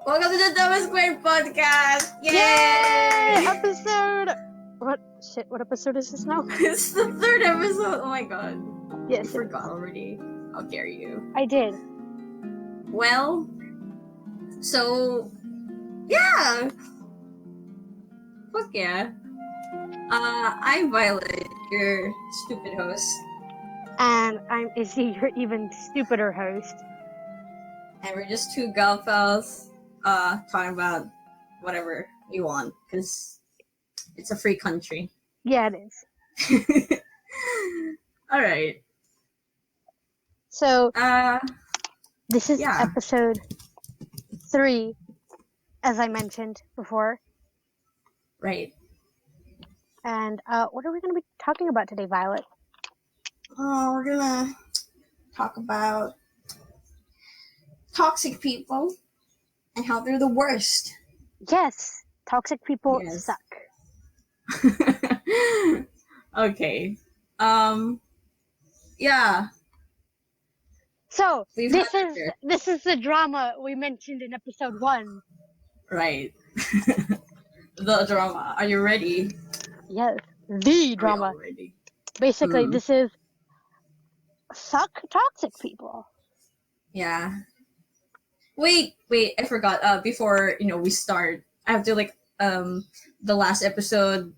Welcome to the Thomas Square Podcast! Yay! Episode... What episode is this now? It's the third episode! Oh my god. Yes. You forgot already. How dare you. I did. Well, so... Yeah! Fuck yeah. I'm Violet, your stupid host. And I'm Izzy, your even stupider host. And we're just two gal pals, talking about whatever we want, because it's a free country. Yeah, it is. Alright. So, this is yeah. episode 3, as I mentioned before. Right. And, what are we going to be talking about today, Violet? Oh, we're gonna talk about toxic people and how they're the worst. Yes, toxic people suck. Okay. Yeah. So, this is the drama we mentioned in episode 1. Right. The drama. Are you ready? Yes, the drama. Ready? Basically, this is suck toxic people. Yeah. Wait, I forgot. Before, we start, I have to, the last episode,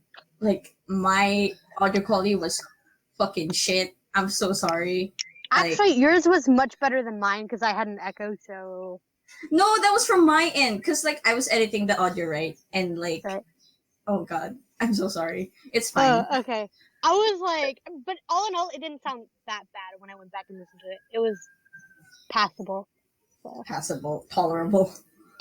my audio quality was fucking shit. I'm so sorry. Actually, yours was much better than mine because I had an echo, so... No, that was from my end, because, I was editing the audio, right? And, right. Oh, God. I'm so sorry. It's fine. Okay. I was but all in all, it didn't sound that bad when I went back and listened to it. It was passable. So. Passable. Tolerable.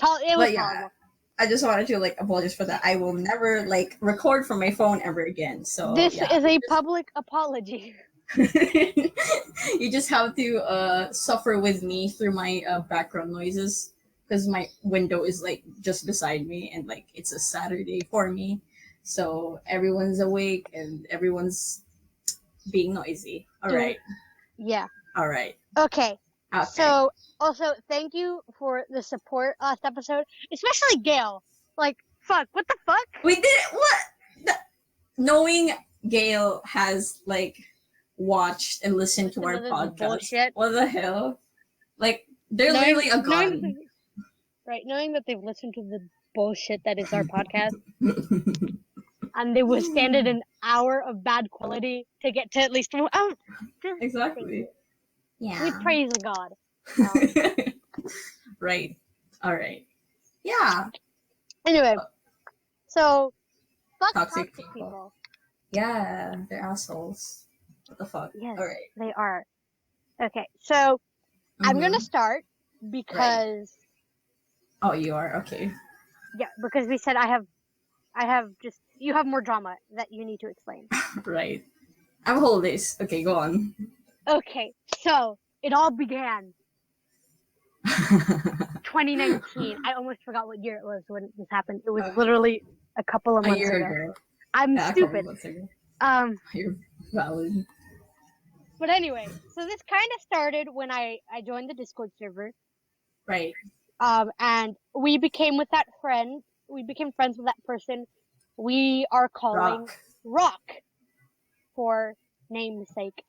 It was tolerable. I just wanted to, apologize for that. I will never, record from my phone ever again, so... This is a public apology. You just have to, suffer with me through my, background noises, because my window is, just beside me, and, it's a Saturday for me, so everyone's awake, and everyone's being noisy. Alright. Yeah. Alright. Okay. So, also, thank you for the support last episode, especially Gail. Fuck, what the fuck? We did it! What? Knowing Gail has, watched and listened to our podcast. Bullshit. What the hell? They're literally a god. Knowing that they've listened to the bullshit that is our podcast, and they withstanded an hour of bad quality to get to at least Exactly. Yeah. We praise God. Right. Alright. Yeah. Anyway, so fuck toxic people. Yeah, they're assholes. What the fuck? Yes, Alright. they are. Okay, so I'm gonna start because... Right. Oh, you are? Okay. Yeah, because we said you have more drama that you need to explain. Right. I'm hold this. Okay, go on. Okay, so it all began 2019. I almost forgot what year it was when this happened. It was literally a couple of months ago. I'm stupid. You're valid. But anyway, so this kind of started when I joined the Discord server. Right. And we became friends with that person. We are calling Rock for namesake.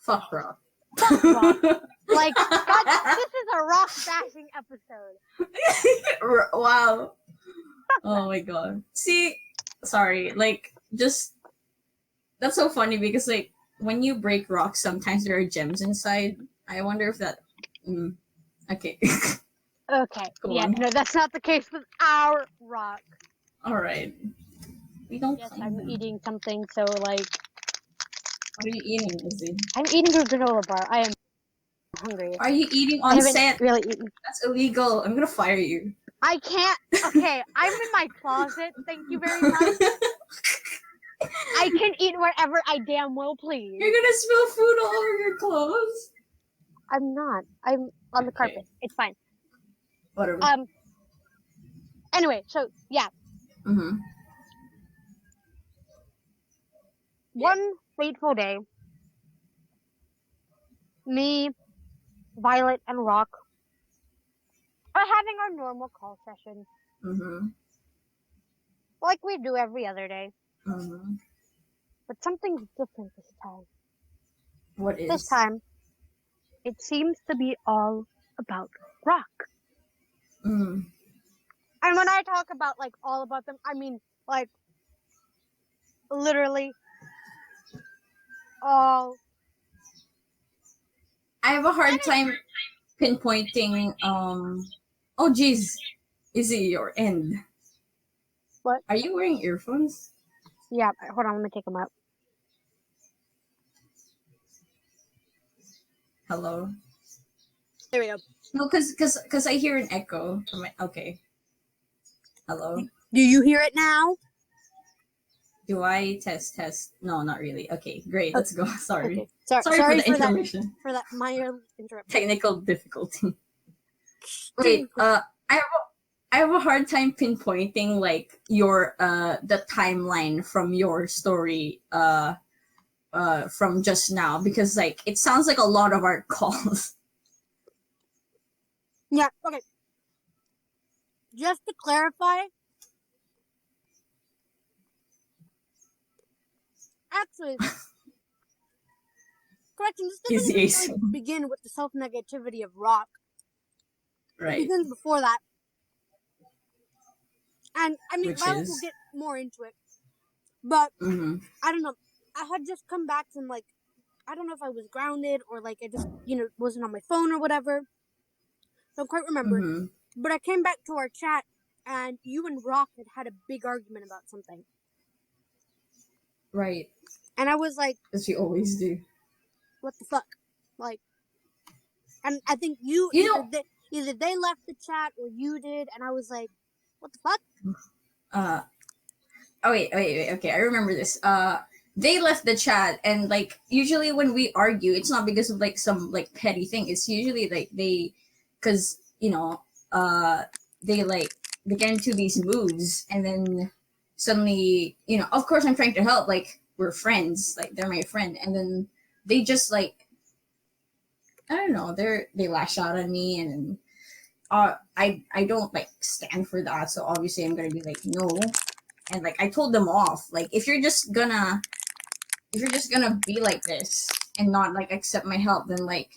Fuck Rock. Fuck Rock. This is a rock bashing episode. Wow. Oh my god. See, sorry, that's so funny because, when you break rocks, sometimes there are gems inside. I wonder if that... Okay. Okay. No, that's not the case with our rock. Alright. We don't... Yes, I'm eating something, so, What are you eating, Izzy? I'm eating a granola bar. I am hungry. Are you eating on set? I haven't really eaten. That's illegal. I'm gonna fire you. I can't... Okay, I'm in my closet. Thank you very much. I can eat wherever I damn well please. You're gonna spill food all over your clothes. I'm not. I'm on the carpet. It's fine. Whatever. Anyway, so yeah. One fateful day, me, Violet, and Rock are having our normal call session, Mm-hmm. like we do every other day. Mm-hmm. But something's different this time. What This is? time, it seems to be all about Rock. Mm. And when I talk about, like, all about them, I mean, like, literally all. I have a hard time pinpointing. Oh, geez, is it your end? What? Are you wearing earphones? Yeah, hold on, let me take them out. Hello. There we go. No, cause I hear an echo from my. Okay. Hello. Do you hear it now? Do I test? No, not really. Okay, great. Let's go. Sorry. Okay. Sorry for Sorry the for that. intermission. For that minor interruption. Technical difficulty. Wait. I have I have a hard time pinpointing like your the timeline from your story from just now because like it sounds like a lot of our calls. Yeah. Okay. Just to clarify, actually, correction. This doesn't Easy even Ace. really begin with the self-negativity of Rock. It Right. begins before that. And I mean, Which Violet will is get more into it. But mm-hmm. I don't know. I had just come back from, like, I don't know if I was grounded or like I just, wasn't on my phone or whatever. Don't quite remember. Mm-hmm. But I came back to our chat and you and Rock had a big argument about something. Right. And I was like, As we always do. what the fuck? Like, and I think you know either they left the chat or you did, and I was like, what the fuck? uh oh wait, okay, I remember this. They left the chat and like usually when we argue it's not because of like some like petty thing. It's usually like they because they like they get into these moods and then suddenly of course I'm trying to help, like we're friends, like they're my friend, and then they just like I don't know, they lash out at me, and I don't like stand for that, so obviously I'm gonna be like no, and like I told them off, like if you're just gonna be like this and not like accept my help, then like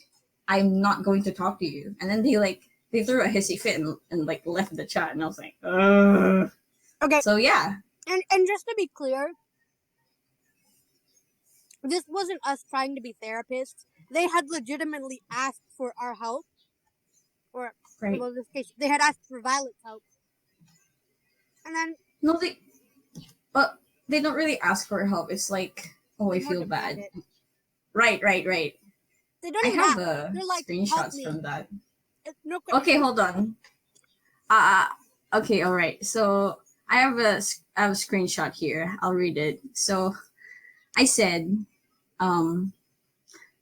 I'm not going to talk to you. And then they threw a hissy fit and like left the chat, and I was like, ugh. Okay. So yeah. And just to be clear, this wasn't us trying to be therapists. They had legitimately asked for our help, or Right. well, in this case, they had asked for Violet's help, and then No, but they don't really ask for help. It's like, oh, I more feel bad. demanded. Right. They don't I even have ask. They're like, help screenshots me. from that. No. Okay, hold on. Uh, okay, all right. So I have a screenshot here. I'll read it. So I said, um,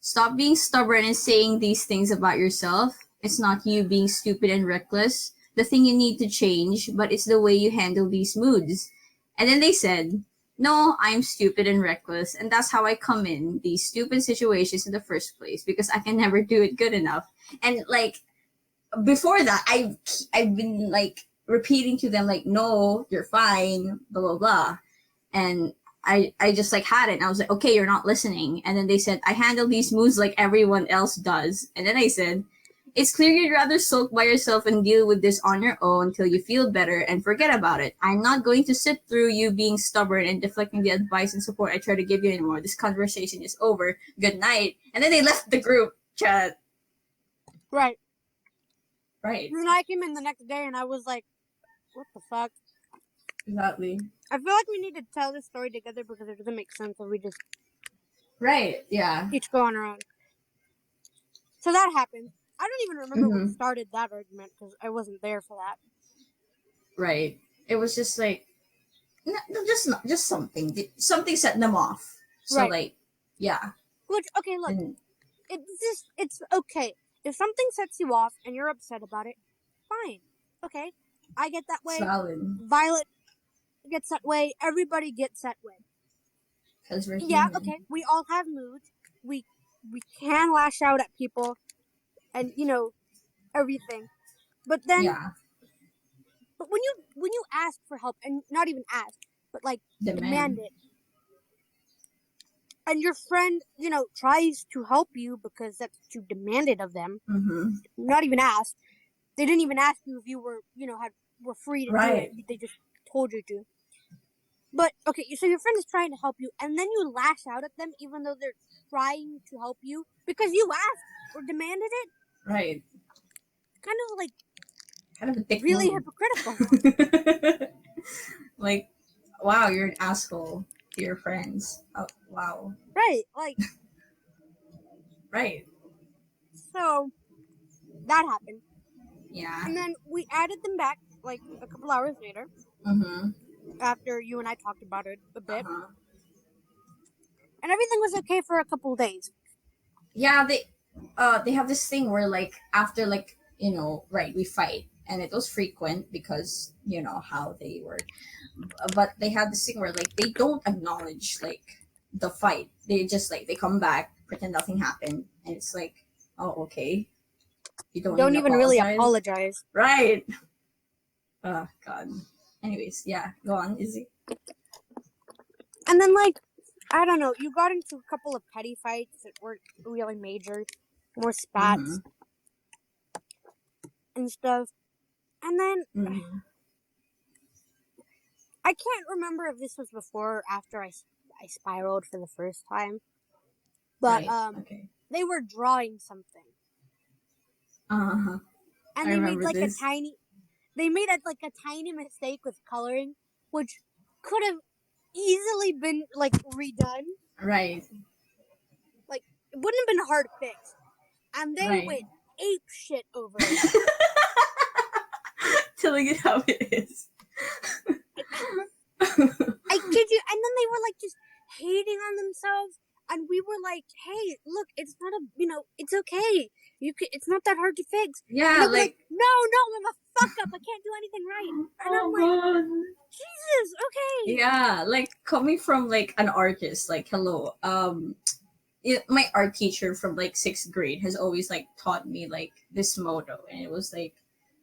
stop being stubborn and saying these things about yourself. It's not you being stupid and reckless, the thing you need to change, but it's the way you handle these moods. And then they said, no, I'm stupid and reckless, and that's how I come in these stupid situations in the first place because I can never do it good enough. And like before that, I've been like repeating to them like, no, you're fine, blah blah blah, and I just like had it. And I was like, okay, you're not listening. And then they said, I handle these moves like everyone else does. And then I said, it's clear you'd rather sulk by yourself and deal with this on your own until you feel better and forget about it. I'm not going to sit through you being stubborn and deflecting the advice and support I try to give you anymore. This conversation is over. Good night. And then they left the group chat. Right. Right. And then I came in the next day and I was like, what the fuck? Exactly. I feel like we need to tell this story together because it doesn't make sense if we just Right. Yeah. each go on our own. So that happened. I don't even remember what started that argument because I wasn't there for that. Right. It was just like, just something. Something set them off. So Right. like, yeah. Which, okay, look, it's okay. If something sets you off and you're upset about it, fine. Okay, I get that way. It's valid. Violet gets that way. Everybody gets that way. Because we're Yeah, human. okay. We all have moods. We we can lash out at people and, everything. But then, Yeah. but when you ask for help, and not even ask, but like demand Demand. it, and your friend, tries to help you because that's what you demanded of them, Mm-hmm. not even ask. They didn't even ask you if you were, were free to do it. Right. They just told you to. But okay, so your friend is trying to help you, and then you lash out at them, even though they're trying to help you because you asked or demanded it. Right. Kind of like Kind of a dick really move. hypocritical, Like, wow, you're an asshole to your friends. Oh, wow. right? Like, Right. so that happened, Yeah. and then we added them back like a couple hours later Mm-hmm. after you and I talked about it a bit, Uh-huh. and everything was okay for a couple days. Yeah, they have this thing where like after like, right, we fight and it was frequent because how they work. But they had this thing where like they don't acknowledge like the fight. They just like they come back, pretend nothing happened, and it's like, oh, okay. You don't Don't even even really apologize. apologize. Right. Oh god. Anyways, yeah, go on, Izzy. And then, like, I don't know, you got into a couple of petty fights that weren't really major, more Mm-hmm. spats and stuff. And then Mm-hmm. I can't remember if this was before or after I spiraled for the first time, but Right. Okay. they were drawing something, Uh-huh. and I they made remember like a this. tiny, they made a tiny mistake with coloring, which could have easily been like redone. Right. Like it wouldn't have been hard to fix, and they Right. went ape shit over it. Telling it how it is. I kid you. And then they were like just hating on themselves. And we were like, hey, look, it's not it's okay. It's not that hard to fix. And Yeah, they were like, like, no, I'm a fuck up. I can't do anything right. And I'm oh like, god. Jesus, okay. Yeah, like coming from like an artist, like hello. My art teacher from like sixth grade has always like taught me like this motto, and it was like,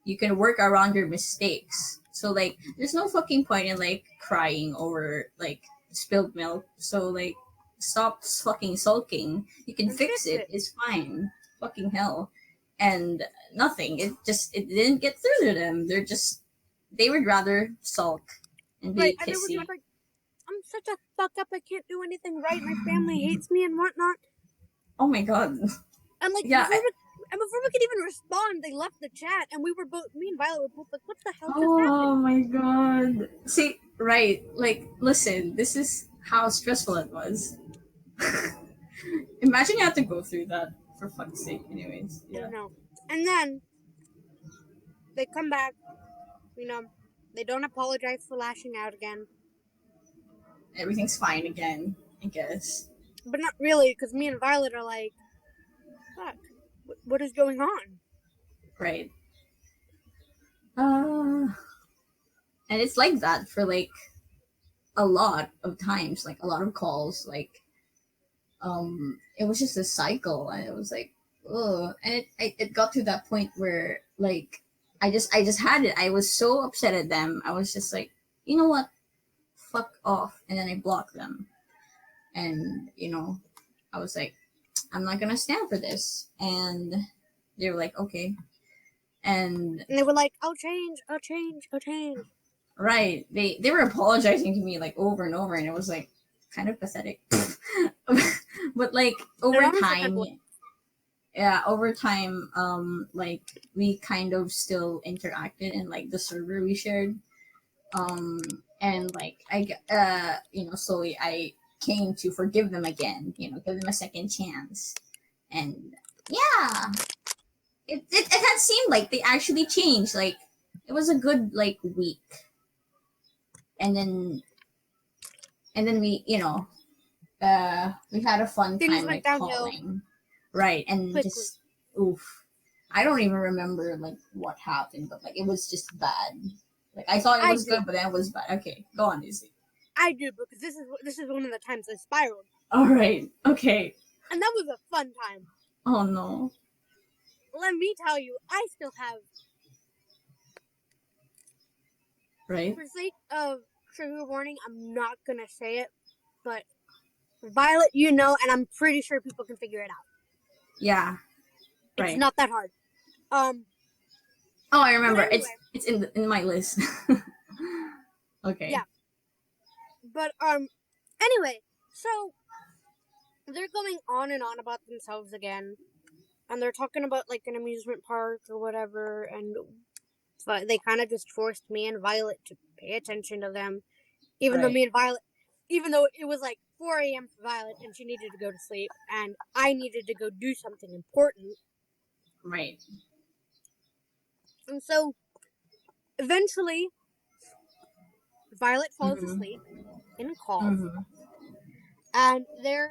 you can work around your mistakes. So like, there's no fucking point in like crying over like spilled milk. So like, stop fucking sulking. You can And fix fix it. it. It's fine. Fucking hell. And nothing. It didn't get through to them. They would rather sulk and Right. be And they were pissy. just like, I'm such a fuck up. I can't do anything right. My family hates me and whatnot. Oh my god. And like, Yeah. before we could even respond, they left the chat. And me and Violet were both like, what the hell just Oh happened? my god. See, right. Like, listen, this is how stressful it was. Imagine you have to go through that, for fuck's sake. Anyways, I yeah. don't know. And then they come back, you know, they don't apologize for lashing out again. Everything's fine again, I guess. But not really, because me and Violet are like, fuck, what is going on? Right. Uh, and it's like that for like a lot of times, like a lot of calls. Like, it was just a cycle, and it was like, ugh. And it got to that point where like, I just had it. I was so upset at them. I was just like, you know what? Fuck off. And then I blocked them. And I was like, I'm not gonna stand for this. And they were like, okay. And And they were like, I'll change, I'll change, I'll change. right, they were apologizing to me like over and over, and it was like kind of pathetic. But like It over honestly kind time, of yeah, over time, like we kind of still interacted in like the server we shared. And like slowly I came to forgive them again, give them a second chance. And yeah, it had seemed like they actually changed. Like it was a good like week, and then we had a fun things time went like downhill calling, right? And quickly. just oof, I don't even remember like what happened, but like it was just bad. Like I thought it I was do. good, but then it was bad. Okay, go on, Izzy. I do, because this is one of the times I spiraled. All right, okay. And that was a fun time. Oh no. Let me tell you, I still have, Right? for sake of trigger warning, I'm not gonna say it, but Violet, you know, and I'm pretty sure people can figure it out. Yeah. It's Right. not that hard. Oh, I But remember. anyway, It's in my list. Okay. yeah. But anyway, so they're going on and on about themselves again, and they're talking about like an amusement park or whatever, and but they kind of just forced me and Violet to pay attention to them, even though Right. me and Violet, even though it was like 4 a.m. for Violet and she needed to go to sleep, and I needed to go do something important, Right. and so eventually Violet falls asleep Mm-hmm. in calls, Mm-hmm. and they're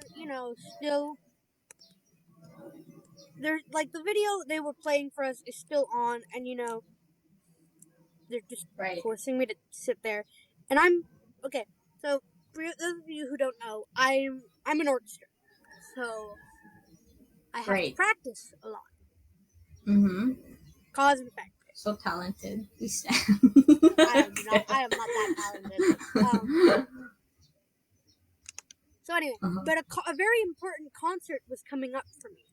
still. They're like the video they were playing for us is still on, and they're just Right. forcing me to sit there, and I'm okay. So for those of you who don't know, I'm an orchestra, so I have to Right. practice a lot, Mm-hmm. cause and effect. So talented. We stand. I am not. I am not that talented. Um. So anyway, Uh-huh. but a very important concert was coming up for me,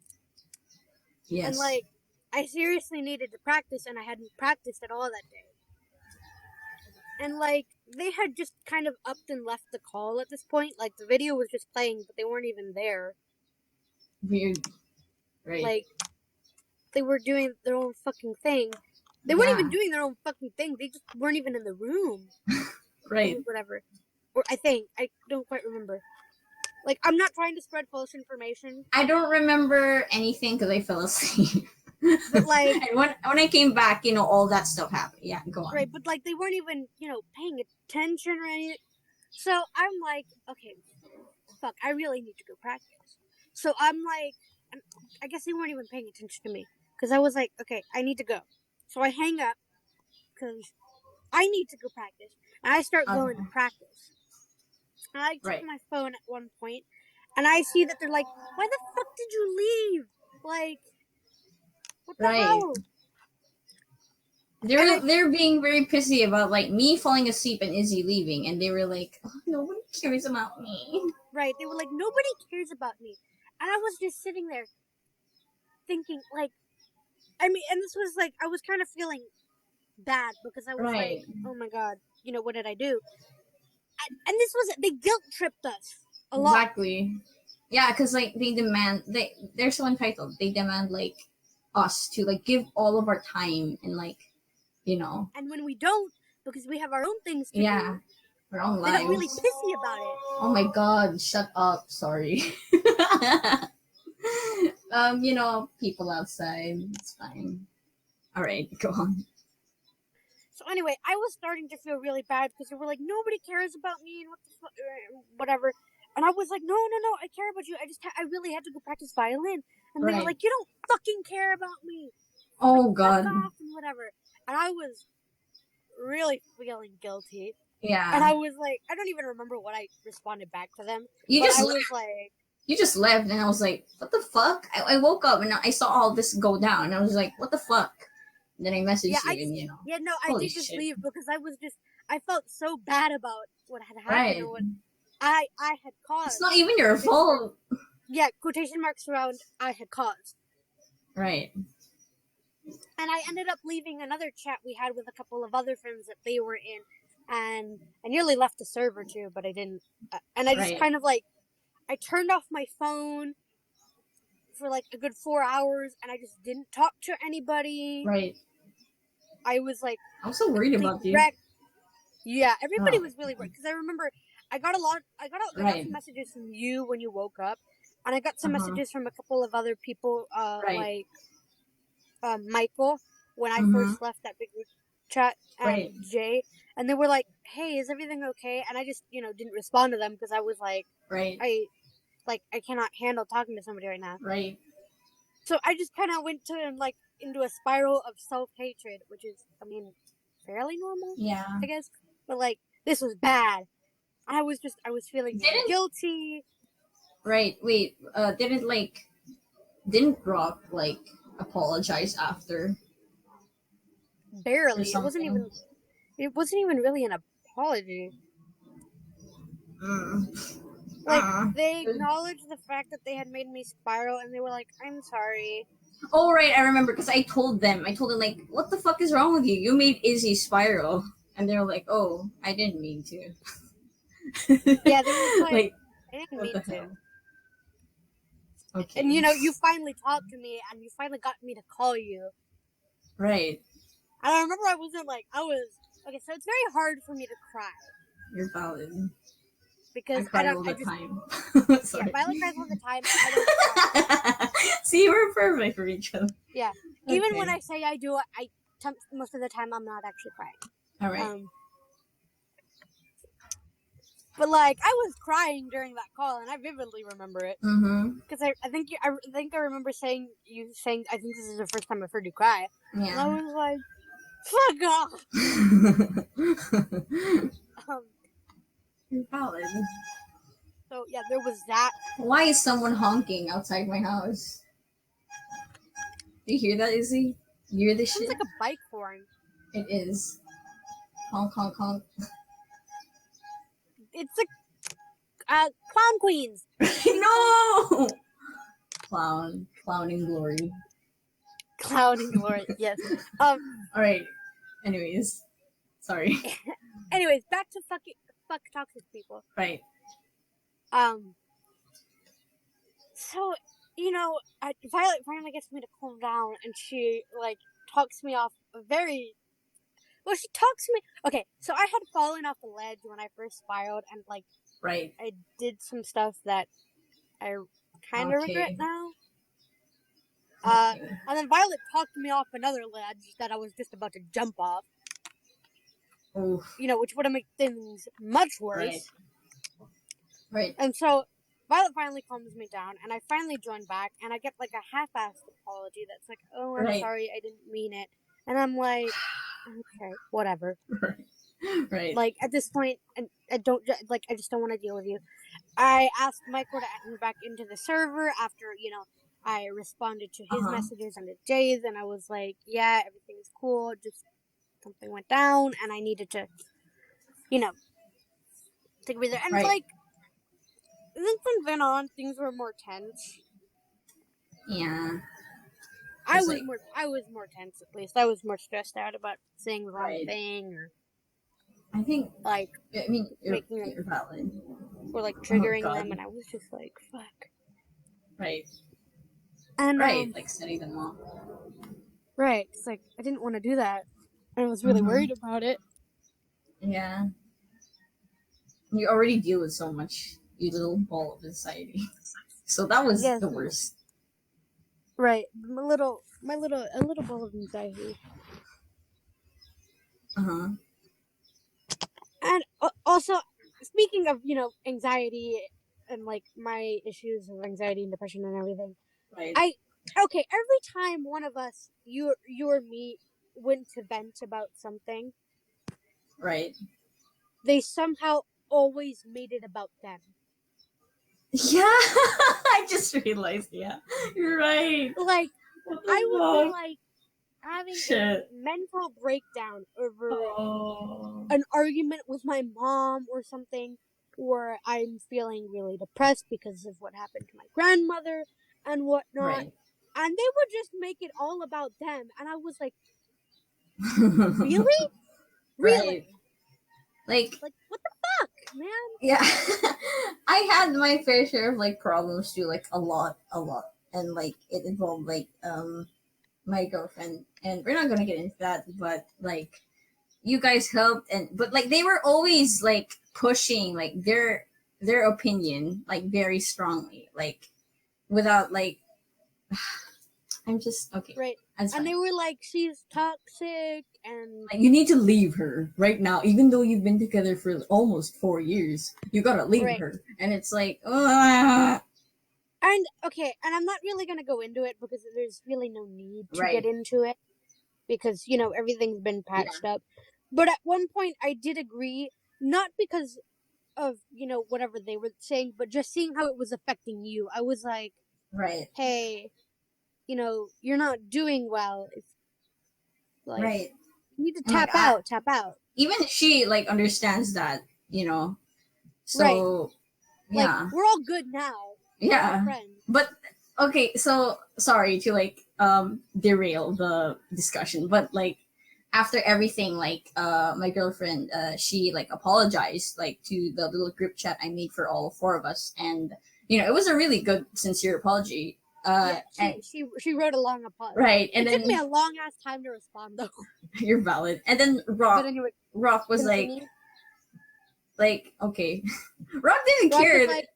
and Yes. like I seriously needed to practice, and I hadn't practiced at all that day. And like they had just kind of upped and left the call at this point. Like the video was just playing, but they weren't even there. Weird. Right. Like they were doing their own fucking thing. They weren't Yeah. even doing their own fucking thing. They just weren't even in the room. Right. Whatever. Or I think I don't quite remember. Like I'm not trying to spread false information, I don't remember anything because I fell asleep. but like And when I came back, all that stuff happened. Yeah, go on. right, but like they weren't even paying attention or anything. So I'm like, okay, fuck, I really need to go practice. So I'm like, I guess they weren't even paying attention to me because I was like, okay, I need to go. So I hang up because I need to go practice. And I start going to Okay. practice. And I check Right. my phone at one point, and I see that they're like, why the fuck did you leave? Like, what the Right. hell? And They're being very pissy about like me falling asleep and Izzy leaving, and they were like, oh, nobody cares about me. right, they were like, nobody cares about me. And I was just sitting there thinking, like, I mean, and this was like, I was kind of feeling bad because I was like, Right. oh my god, what did I do? And this was they guilt tripped us a lot. Exactly. Yeah, because like they're so entitled. They demand like us to like give all of our time and like you know And when we don't, because we have our own things to yeah do, our own they got really lives. pissy about it. Oh my god, shut up. Sorry. People outside. It's fine. All right, go on. So anyway, I was starting to feel really bad because they were like, nobody cares about me and whatever. And I was like, no, no, no, I care about you. I really had to go practice violin. And they were Right. like, you don't fucking care about me. Like, Oh fuck god. off and whatever. And I was really feeling guilty. And Yeah. I was like, I don't even remember what I responded back to them. You But just I left. was like, You just left, and I was like, "What the fuck?" I woke up and I saw all this go down, and I was like, "What the fuck?" And then I yeah, messaged you, I just, and yeah, no, I holy did just shit. leave because I felt so bad about what had happened Right. and what I had It's caused. not even your Quotation, fault. yeah, quotation marks around I had caused. Right. And I ended up leaving another chat we had with a couple of other friends that they were in, and I nearly left the server too, but I didn't. And I just Right. kind of like, I turned off my phone for like a good 4 hours, and I just didn't talk to anybody. Right. I was like I'm so worried complete about you. wreck. Yeah, everybody Oh. was really worried because I remember I got Right. some messages from you when you woke up, and I got Uh some huh. messages from a couple of other people, Right. like Michael when I Mhm. first left that big group chat, and Right. Jay, and they were like, "Hey, is everything okay?" And I just didn't respond to them because I was like, Right. I cannot handle talking to somebody right now. Right. So I just kind of went to like into a spiral of self hatred, which is, I mean, fairly normal, Yeah. I guess. But like this was bad. I was feeling really Didn't guilty. Right. Wait. Didn't Brock like apologize after or Barely. something? It wasn't even really an apology. Mm. Like, Uh. they acknowledged the fact that they had made me spiral, and they were like, "I'm sorry." Oh right, I remember because I told them. I told them like, "What the fuck is wrong with you? You made Izzy spiral," and they're like, "Oh, I didn't mean to." Yeah, they were just like, Like, "I didn't what the mean to." hell? And Okay. you finally talked to me, and you finally got me to call you. Right. And I remember I wasn't like I was okay. So it's very hard for me to cry You're valid. I because I cry don't. all I the just time. yeah. Sorry. Violet cries all the time. I don't cry. See, we're perfect for each other. Yeah. Even when Okay. I say I do, most of the time I'm not actually crying. All right. Um, but like I was crying during that call, and I vividly remember it Mm-hmm. because I think I remember saying I think this is the first time I've heard you cry, and I Yeah. was like, fuck off. Um, You're valid. so yeah, there was that. Why is someone honking outside my house? Do you hear that, Izzy? You hear this Sounds shit? like a bike horn. It is. Honk, honk, honk. It's a clown queens. No! Clown in glory. Clown in glory. Yes. Um. Alright. Anyways. Sorry. Anyways, back to fuck toxic people. Right. Um. So Violet finally gets me to calm down, and she like talks me off a very well. She talks me. Okay, so I had fallen off the ledge when I first spiraled, and like Right. I did some stuff that I kind of regret Okay. now. Okay. And then Violet talked me off another ledge that I was just about to jump off. Oof. Which would have made things much Right. worse. Right. And so Violet finally calms me down, and I finally join back, and I get like a half-assed apology that's like, "Oh, I'm Right. sorry, I didn't mean it," and I'm like, "Okay, whatever." Right. Right. Like at this point, and I don't like, I just don't want to deal with you. I asked Michael to add me back into the server after I responded to his Uh-huh. messages and to Jay's, and I was like, "Yeah, everything's cool. Just something went down, and I needed to, you know, take a breather." And Right. like, then from then on, things were more tense. Yeah. I It's was like, more I was more tense at least. I was more stressed out about saying the wrong right. thing or I think, like I mean, making them you're valid. or like Oh, triggering God. them, and I was just like, fuck. Right. And Right. Like setting them off. right, it's like I didn't want to do that. I was really Mm-hmm. worried about it. Yeah. You already deal with so much, you little ball of anxiety. So that was Yes, the worst. right. A little ball of anxiety. Uh huh. And also, speaking of anxiety and like my issues of anxiety and depression and everything, Right. I okay. Every time one of us, you or me, went to vent about something, Right. they somehow always made it about them. Yeah. I just realized. Yeah. You're right. Like What I would be the fuck? like having a Shit. mental breakdown over Oh. an argument with my mom or something, or I'm feeling really depressed because of what happened to my grandmother and whatnot. Right. And they would just make it all about them. And I was like, really? Right. Really? Like, Like, what the fuck, man? yeah. I had my fair share of like problems too, like a lot, and like it involved like my girlfriend, and we're not gonna get into that, but like you guys helped, and but like they were always like pushing like their opinion like very strongly, like without like I'm just okay. Right. That's And fine. they were like, she's toxic, and Like, you need to leave her right now, even though you've been together for almost 4 years. You gotta leave right. her, and it's like, ugh. And okay, and I'm not really gonna go into it because there's really no need to get Right? into it because everything's been Yeah. patched up. But at one point, I did agree, not because of whatever they were saying, but just seeing how it was affecting you, I was like, Right. hey, you're not doing well. It's like Right. you need to And like tap out. even she like understands that, you know. Right. So Like yeah. we're all good now. We're all Yeah. friends. But okay, so sorry to like derail the discussion, but like after everything, like my girlfriend she like apologized like to the little group chat I made for all four of us, and you know, it was a really good sincere apology. Yeah, And she wrote a long apology. right, and It took me then a long ass time to respond though. you're valid. And then But anyway, Rock was continue. like okay. Rock didn't Rock was care. like,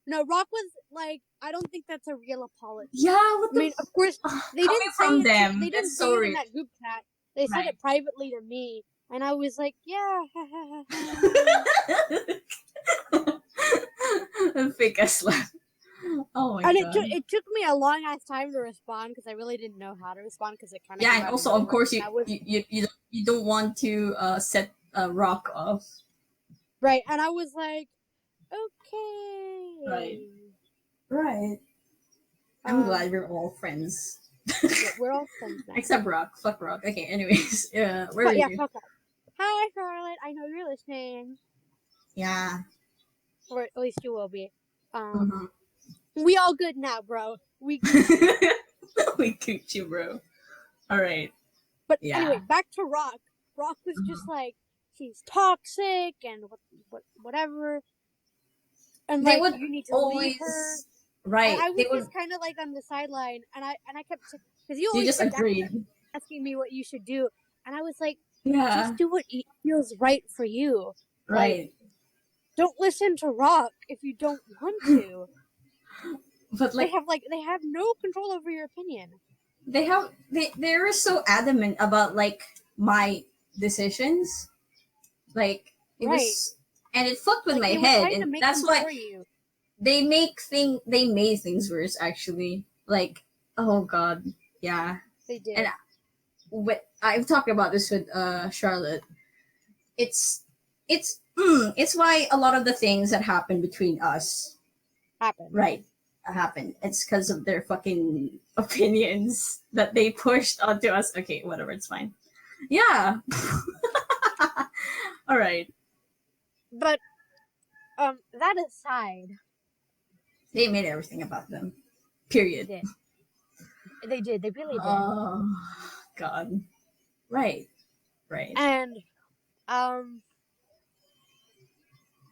no, Rock was like, I don't think that's a real apology. Yeah, what I the mean, of course, they coming didn't say from it. them, They didn't that's say so it in real. that group chat. They said Right. it privately to me, and I was like, yeah. Fake ass laugh. Oh my And god. it took me a long ass time to respond because I really didn't know how to respond because it kind of Yeah, came and out of also of nowhere. course And I was you don't want to set Rock off. right, and I was like, okay, Right. Right. I'm glad we're all friends. yeah, we're all friends now. Except Rock. Fuck Rock. Okay, anyways. Yeah, where are But yeah, you? fuck off. Hi, Charlotte. I know you're listening, Yeah. or at least you will be. Mm-hmm. We all good now, bro. We Gucci. We cooked you, bro. Alright. But Yeah. anyway, back to Rock. Rock was just like, she's toxic and whatever. And They like, would you need to leave always her. right. And I They was would just kind of like on the sideline, and I kept, because you you always just kept agreed. asking me what you should do, and I was like, Yeah. just do what feels right for you. Like, Right. don't listen to Rock if you don't want to. But like They have no control over your opinion. they were so adamant about like my decisions. Like it Right. was, and it fucked with Like, my they were head, trying to and make that's them why for you. they made things worse actually. Like oh god, yeah. They did. And I've talked about this with Charlotte. It's it's why a lot of the things that happen between us Happened. right happen. It's because of their fucking opinions that they pushed onto us. Okay, whatever, it's fine. Yeah. All right. But that aside, They made everything about them. Period. they did. They did. They really did. Oh God. Right. Right. And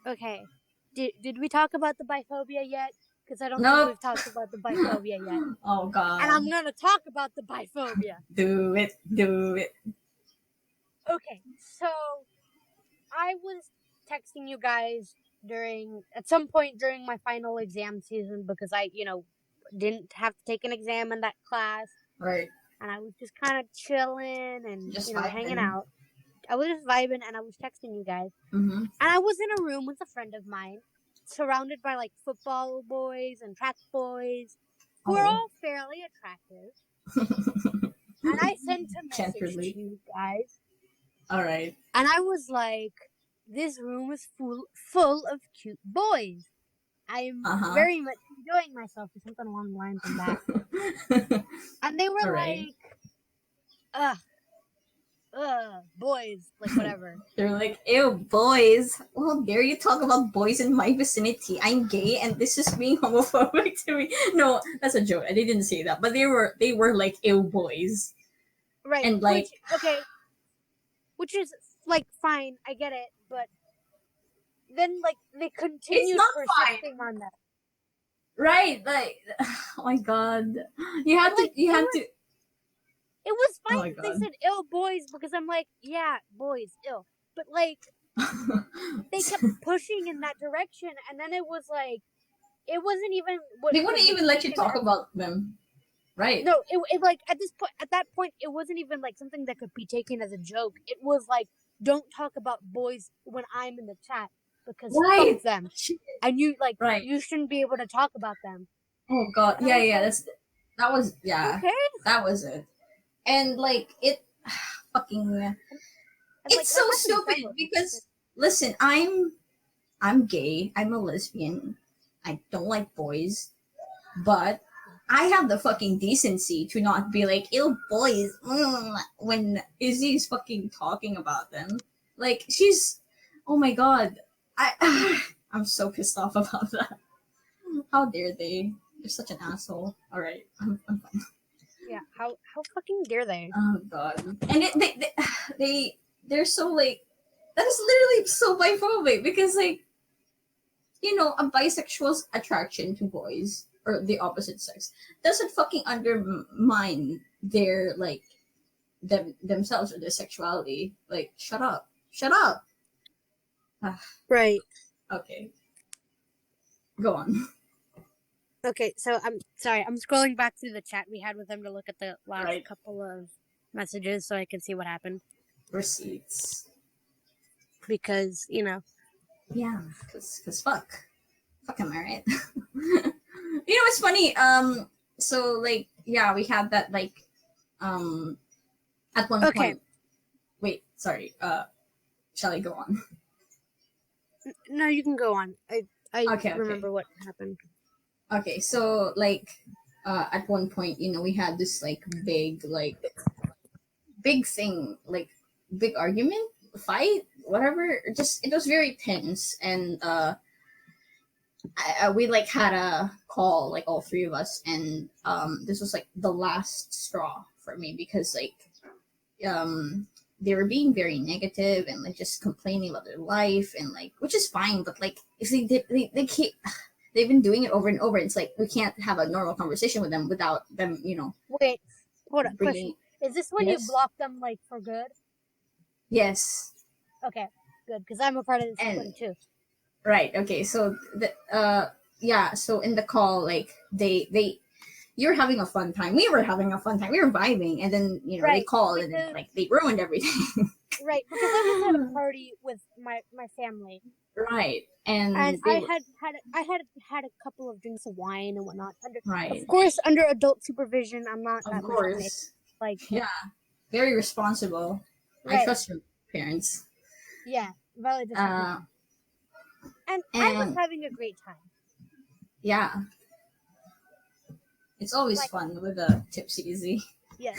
okay. Did we talk about the biphobia yet? Because I don't think Nope. we've talked about the biphobia yet. Oh God. And I'm gonna talk about the biphobia. Do it. Do it. Okay, so I was texting you guys at some point during my final exam season because I, didn't have to take an exam in that class. Right. And I was just kind of chilling and, Just hanging vibing. out. I was just vibing and I was texting you guys. Mm-hmm. And I was in a room with a friend of mine, surrounded by like football boys and track boys, who are all fairly attractive. And I sent a message to you guys. All right. And I was like, this room is full of cute boys. I'm very much enjoying myself, or something along the lines of that. And they were like, boys, like whatever. They're like, ew, boys. Well, dare you talk about boys in my vicinity? I'm gay, and this is being homophobic to me. No, that's a joke. They didn't say that, but they were like, ew, boys. Right. And like, which is like fine, I get it, but then like they continued persisting on that. Right, like, oh my god, you had to. It was fine if they said ill boys because I'm like, yeah, boys, ill. But like, they kept pushing in that direction, and then it was like, it wasn't even. They wouldn't even let you talk about them, right? No, it like at that point, it wasn't even like something that could be taken as a joke. It was like, don't talk about boys when I'm in the chat because fuck them, and you like, you shouldn't be able to talk about them. Oh god, yeah, that was that was it. And like it fucking it's so stupid because listen, I'm I'm gay. I'm a lesbian. I don't like boys, but I have the fucking decency to not be like, ew, boys, when Izzy's fucking talking about them. Like, she's, oh my god. I'm so pissed off about that. How dare they? You're such an asshole. Alright, I'm fine. Yeah, how fucking dare they? Oh god. And they're so like, that is literally so biphobic because like, a bisexual's attraction to boys or the opposite sex doesn't fucking undermine their like themselves or their sexuality. Like, shut up, shut up. Ah, Right. okay, go on. Okay, so I'm sorry. I'm scrolling back through the chat we had with them to look at the last Right, couple of messages so I can see what happened. receipts. Because, Yeah, cause fuck am I right? It's funny. So like, yeah, we had that like, um, at one okay. point. Wait, sorry. Shall I go on? No, you can go on. I Okay. remember what happened. Okay, so like at one point, we had this like big thing, like big argument, fight, whatever. Just it was very tense, and we like had a call, like all three of us, and this was like the last straw for me because like they were being very negative and like just complaining about their life and like, which is fine, but like if they keep, they've been doing it over and over. It's like we can't have a normal conversation with them without them, Wait, hold on. Question: bringing. is this when you Yes, block them like for good? yes, Okay, good. Because I'm a part of this and one too. right. Okay, so yeah, so in the call, like they you're having a fun time. We were having a fun time. We were vibing, and then they Right, called and then because like they ruined everything. right because I was at a party with my family, Right, and and they I were had a couple of drinks of wine and whatnot. Of right, course, under adult supervision. I'm not of that much of an idiot. course, Like, yeah, very responsible. I right, trust your parents. yeah, valid Uh, disagreement. And I was and having a great time. yeah, it's always Like, fun with a tipsy Izzy. yes,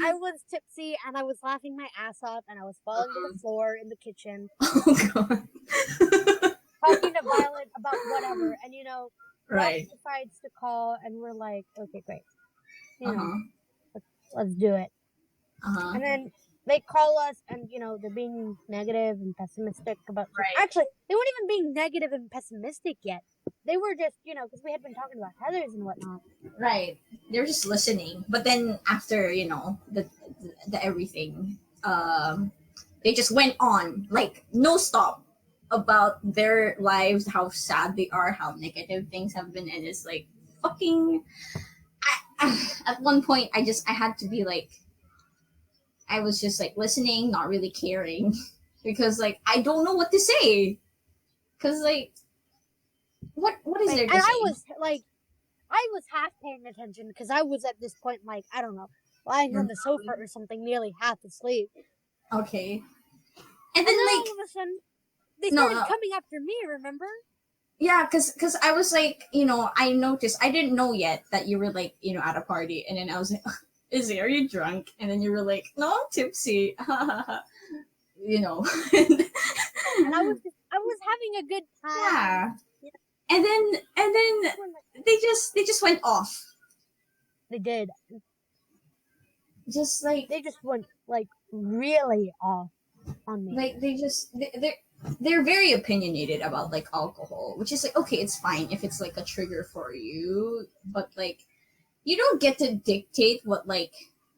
I was tipsy and I was laughing my ass off and I was falling to the floor in the kitchen, Oh god. talking to Violet about whatever. And Ross Right. decides to call, and we're like, okay, great, Uh you know, huh. let's do it. Uh huh. And then they call us, and they're being negative and pessimistic about. Right. Actually, they weren't even being negative and pessimistic yet. They were just, because we had been talking about Heather's and whatnot. Right. They're just listening, but then after the everything, they just went on like no stop about their lives, how sad they are, how negative things have been, and it's like fucking. At one point, I had to be like, I was just like listening, not really caring, because like I don't know what to say, because like what is Right. there And to say? I was half paying attention because I was at this point, like, I don't know, lying You're on the sofa or something, nearly half asleep. okay, and And then then like all of a sudden, they no started no coming after me, remember? yeah, because I was like, I noticed, I didn't know yet that you were like, at a party, and then I was like, Izzy, are you drunk? And then you were like, no, I'm tipsy. you know And I was having a good time. yeah, and then they just went off, They did. just like They just went, like, really off on me. they're very opinionated about like alcohol, which is like, okay, it's fine if it's like a trigger for you, but like you don't get to dictate what like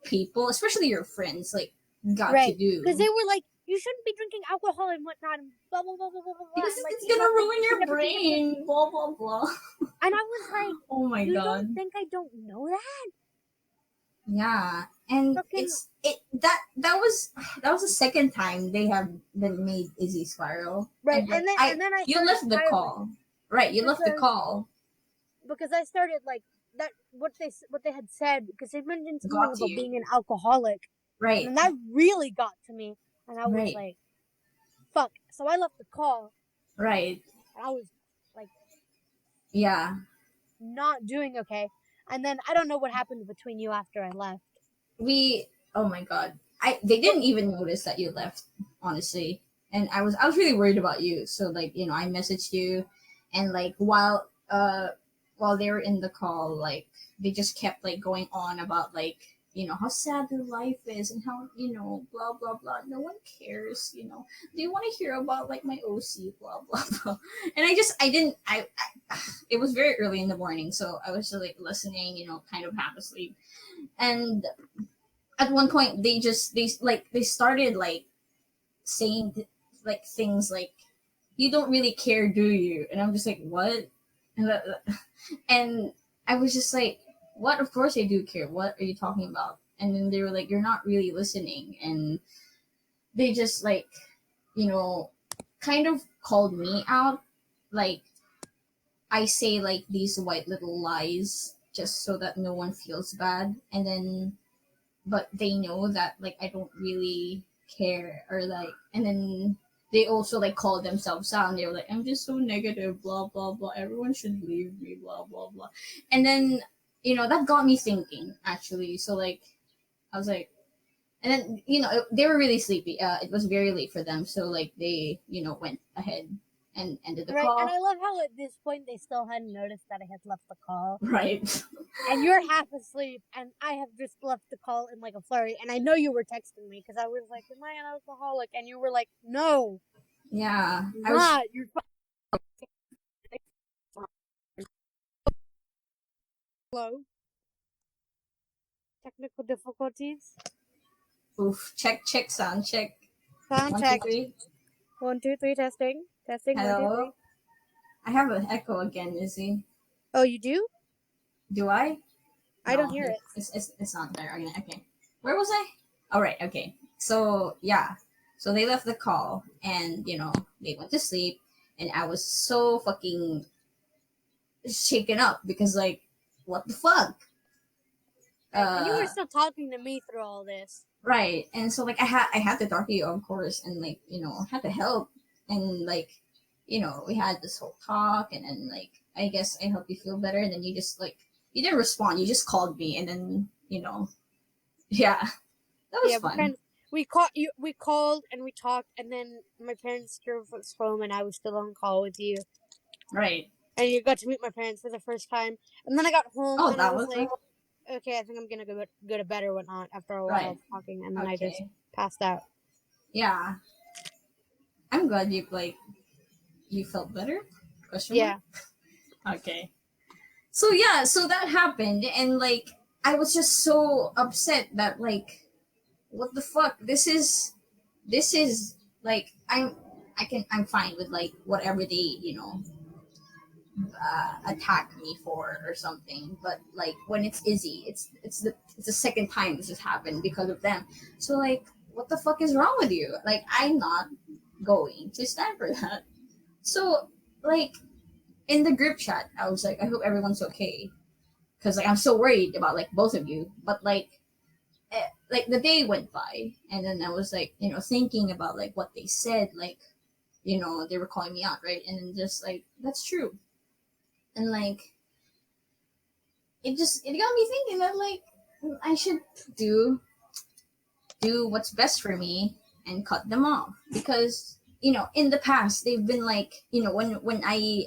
people, especially your friends, like got to Right. Because do they were like, you shouldn't be drinking alcohol and whatnot, and blah, blah, blah, blah, blah, blah, blah. because And, like, it's gonna ruin you should your never drink it. brain, blah blah blah. And I was like, Oh my you god. don't think I don't know that? Yeah, and Fucking, that was the second time they have been made Izzy spiral, right. and like And then I you started left the spiraling. call, right? You left the Because call, I started like that what they had said, because they mentioned something got to about you, being an alcoholic, and right? then that really got to me, and I was Right, like, "Fuck!" So I left the call, right. and I was like Yeah. not doing okay. And then I don't know what happened between you after I left. We oh my god. They didn't even notice that you left, honestly. And I was really worried about you. So like, I messaged you, and like while they were in the call, like they just kept like going on about like, how sad their life is, and how, blah blah blah. No one cares, They want to hear about like my OC, blah blah blah. And I didn't it was very early in the morning, so I was just like listening, kind of half asleep. And at one point they started like saying like things like, you don't really care, do you? And I'm just like, what? And I was just like, what? Of course I do care. What are you talking about? And then they were like, you're not really listening. And they just like, you know kind of called me out. Like, I say like these white little lies just so that no one feels bad. And then but they know that like I don't really care, or like, and then they also like call themselves out, and they were like, I'm just so negative, blah blah blah, everyone should leave me, blah blah blah. And then that got me thinking, actually. So like I was like, and then they were really sleepy. It was very late for them, so like they went ahead and ended the Right, and call. I love how at this point they still hadn't noticed that I had left the call. Right. And you're half asleep, and I have just left the call in like a flurry. And I know you were texting me because I was like, "Am I an alcoholic?" And you were like, "No, Yeah, you're I was. not. You're slow. Technical difficulties. Oof. Check sound check. Sound One, two, check. three. 1, 2, 3. Testing. Testing. 1, 2, 3. Hello. I have an echo again, Izzy. Oh, you do? Do I? I don't No, hear it. it's not there. Okay, okay. Where was I? All right, okay. So yeah, so they left the call, and they went to sleep, and I was so fucking shaken up because like, what the fuck? Right, and you were Uh, still talking to me through all this. right. And so like I had to talk to you, of course, and like had to help, and like we had this whole talk, and then like I guess I helped you feel better, and then you just like you didn't respond, you just called me, and then yeah, that was Yeah, fun. we called you. We called and we talked, and then my parents drove us home, and I was still on call with you. Right. And you got to meet my parents for the first time. And then I got home, Oh, and I that was was like, it. okay, I think I'm gonna go to bed or whatnot after a while Right. of talking, and then I just Okay. passed out. Yeah. I'm glad you felt better. Question mark. Yeah, Okay. So yeah, so that happened, and like I was just so upset that like, what the fuck? This is like I'm fine with like whatever they attack me for or something, but like when it's Izzy, it's the second time this has happened because of them. So like, what the fuck is wrong with you? Like, I'm not going to stand for that. So like, in the group chat, I was like, I hope everyone's okay, because like I'm so worried about like both of you. But like the day went by, and then I was like thinking about like what they said, like they were calling me out, right? And then just like, that's true. And like, it got me thinking that like I should do do what's best for me and cut them off, because in the past they've been like, when I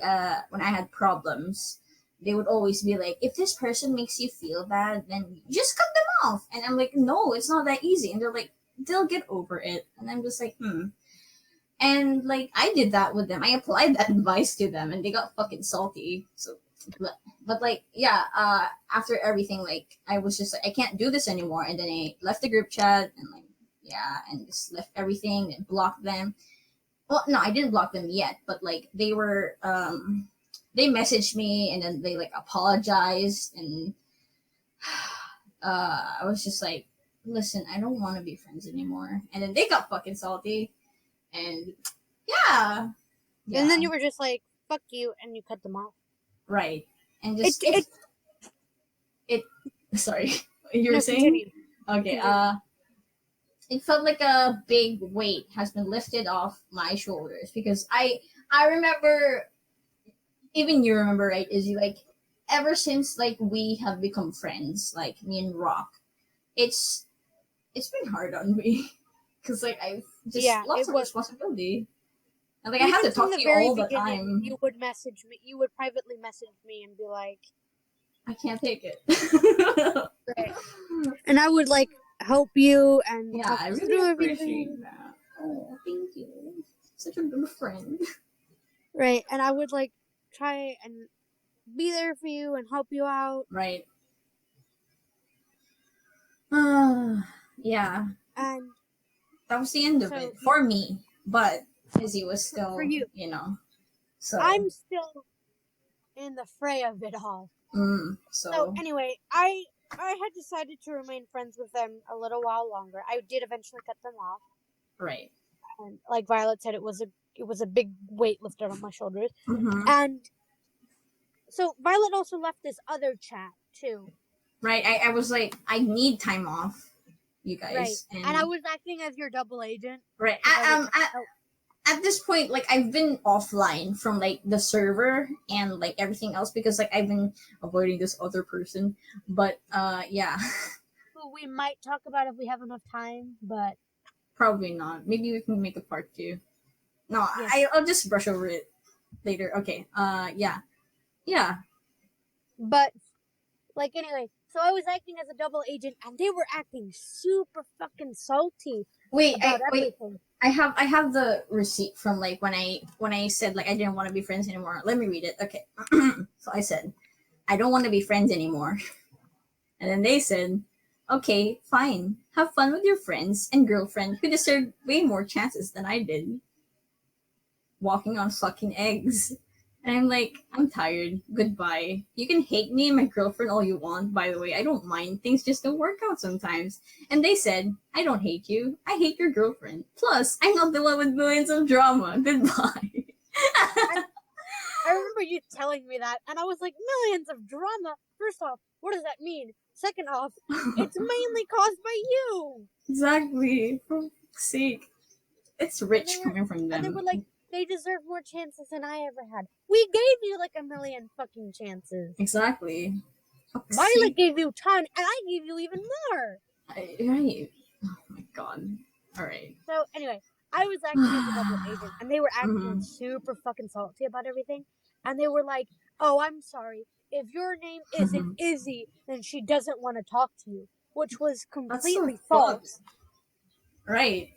had problems, they would always be like, if this person makes you feel bad, then just cut them off. And I'm like, no, it's not that easy. And they're like, they'll get over it. And I'm just like, and like, I did that with them. I applied that advice to them, and they got fucking salty. So but like, yeah, after everything, like I was just like, I can't do this anymore. And then I left the group chat, and like, yeah, and just left everything and blocked them. Well, no, I didn't block them yet, but like they messaged me, and then they like apologized. And I was just like, listen, I don't want to be friends anymore. And then they got fucking salty. And yeah, and then yeah, you were just like, "Fuck you," and you cut them off. right. And It just it it sorry, you were no saying. continue Okay. continue. It felt like a big weight has been lifted off my shoulders, because I remember even you remember, right, Izzy, like ever since like we have become friends, like me and Rock, it's it's been hard on me because like I've just Yeah, lots it of was. responsibility and like I have Even to from talk the to you very all the beginning, time. you would message me. You would privately message me and be like, I can't take it. right. And I would like help you and Yeah, talk I you really through appreciate everything. that. Oh, thank you. Such a good friend. Right. And I would like try and be there for you and help you out. Right. Yeah, And that was the end of so, it for me. But Izzy was for still, you, so I'm still in the fray of it all. So so anyway, I had decided to remain friends with them a little while longer. I did eventually cut them off, right. and like Violet said, it was a big weight lifted on my shoulders. Mm-hmm. And so Violet also left this other chat too, Right. I was like, I need time off, you right? guys, And I and was acting as your double agent right. because I would try to help. At this point, like I've been offline from like the server and like everything else because like I've been avoiding this other person. But yeah, Who we might talk about if we have enough time, but probably not. Maybe we can make a part two. No, yes. I'll just brush over it later. Okay. Yeah. Yeah. But like anyway, so I was acting as a double agent, and they were acting super fucking salty Wait. about Wait. everything. I have the receipt from like when I said like I didn't want to be friends anymore. Let me read it. Okay. So I said I don't want to be friends anymore. And then they said, okay, fine. Have fun with your friends and girlfriend who deserved way more chances than I did. Walking on fucking eggs. And I'm like, I'm tired. Goodbye. You can hate me and my girlfriend all you want, by the way. I don't mind. Things just don't work out sometimes. And they said, I don't hate you. I hate your girlfriend. Plus, I'm not the one with millions of drama. Goodbye. And I remember you telling me that, and I was like, millions of drama. First off, what does that mean? Second off, it's mainly caused by you. Exactly. For fuck's sake. It's And they rich were, coming from and they were them. like, they deserve more chances than I ever had. We gave you like a million fucking chances. Exactly. Fuck's Violet sake. gave you a ton, and I gave you even more. Right. Oh my god. Alright. So anyway, I was acting as a double agent, and they were acting Mm-hmm. super fucking salty about everything. And they were like, "Oh, I'm sorry. If your name isn't Mm-hmm. Izzy, then she doesn't want to talk to you," which was That's so completely fucked. false. Right.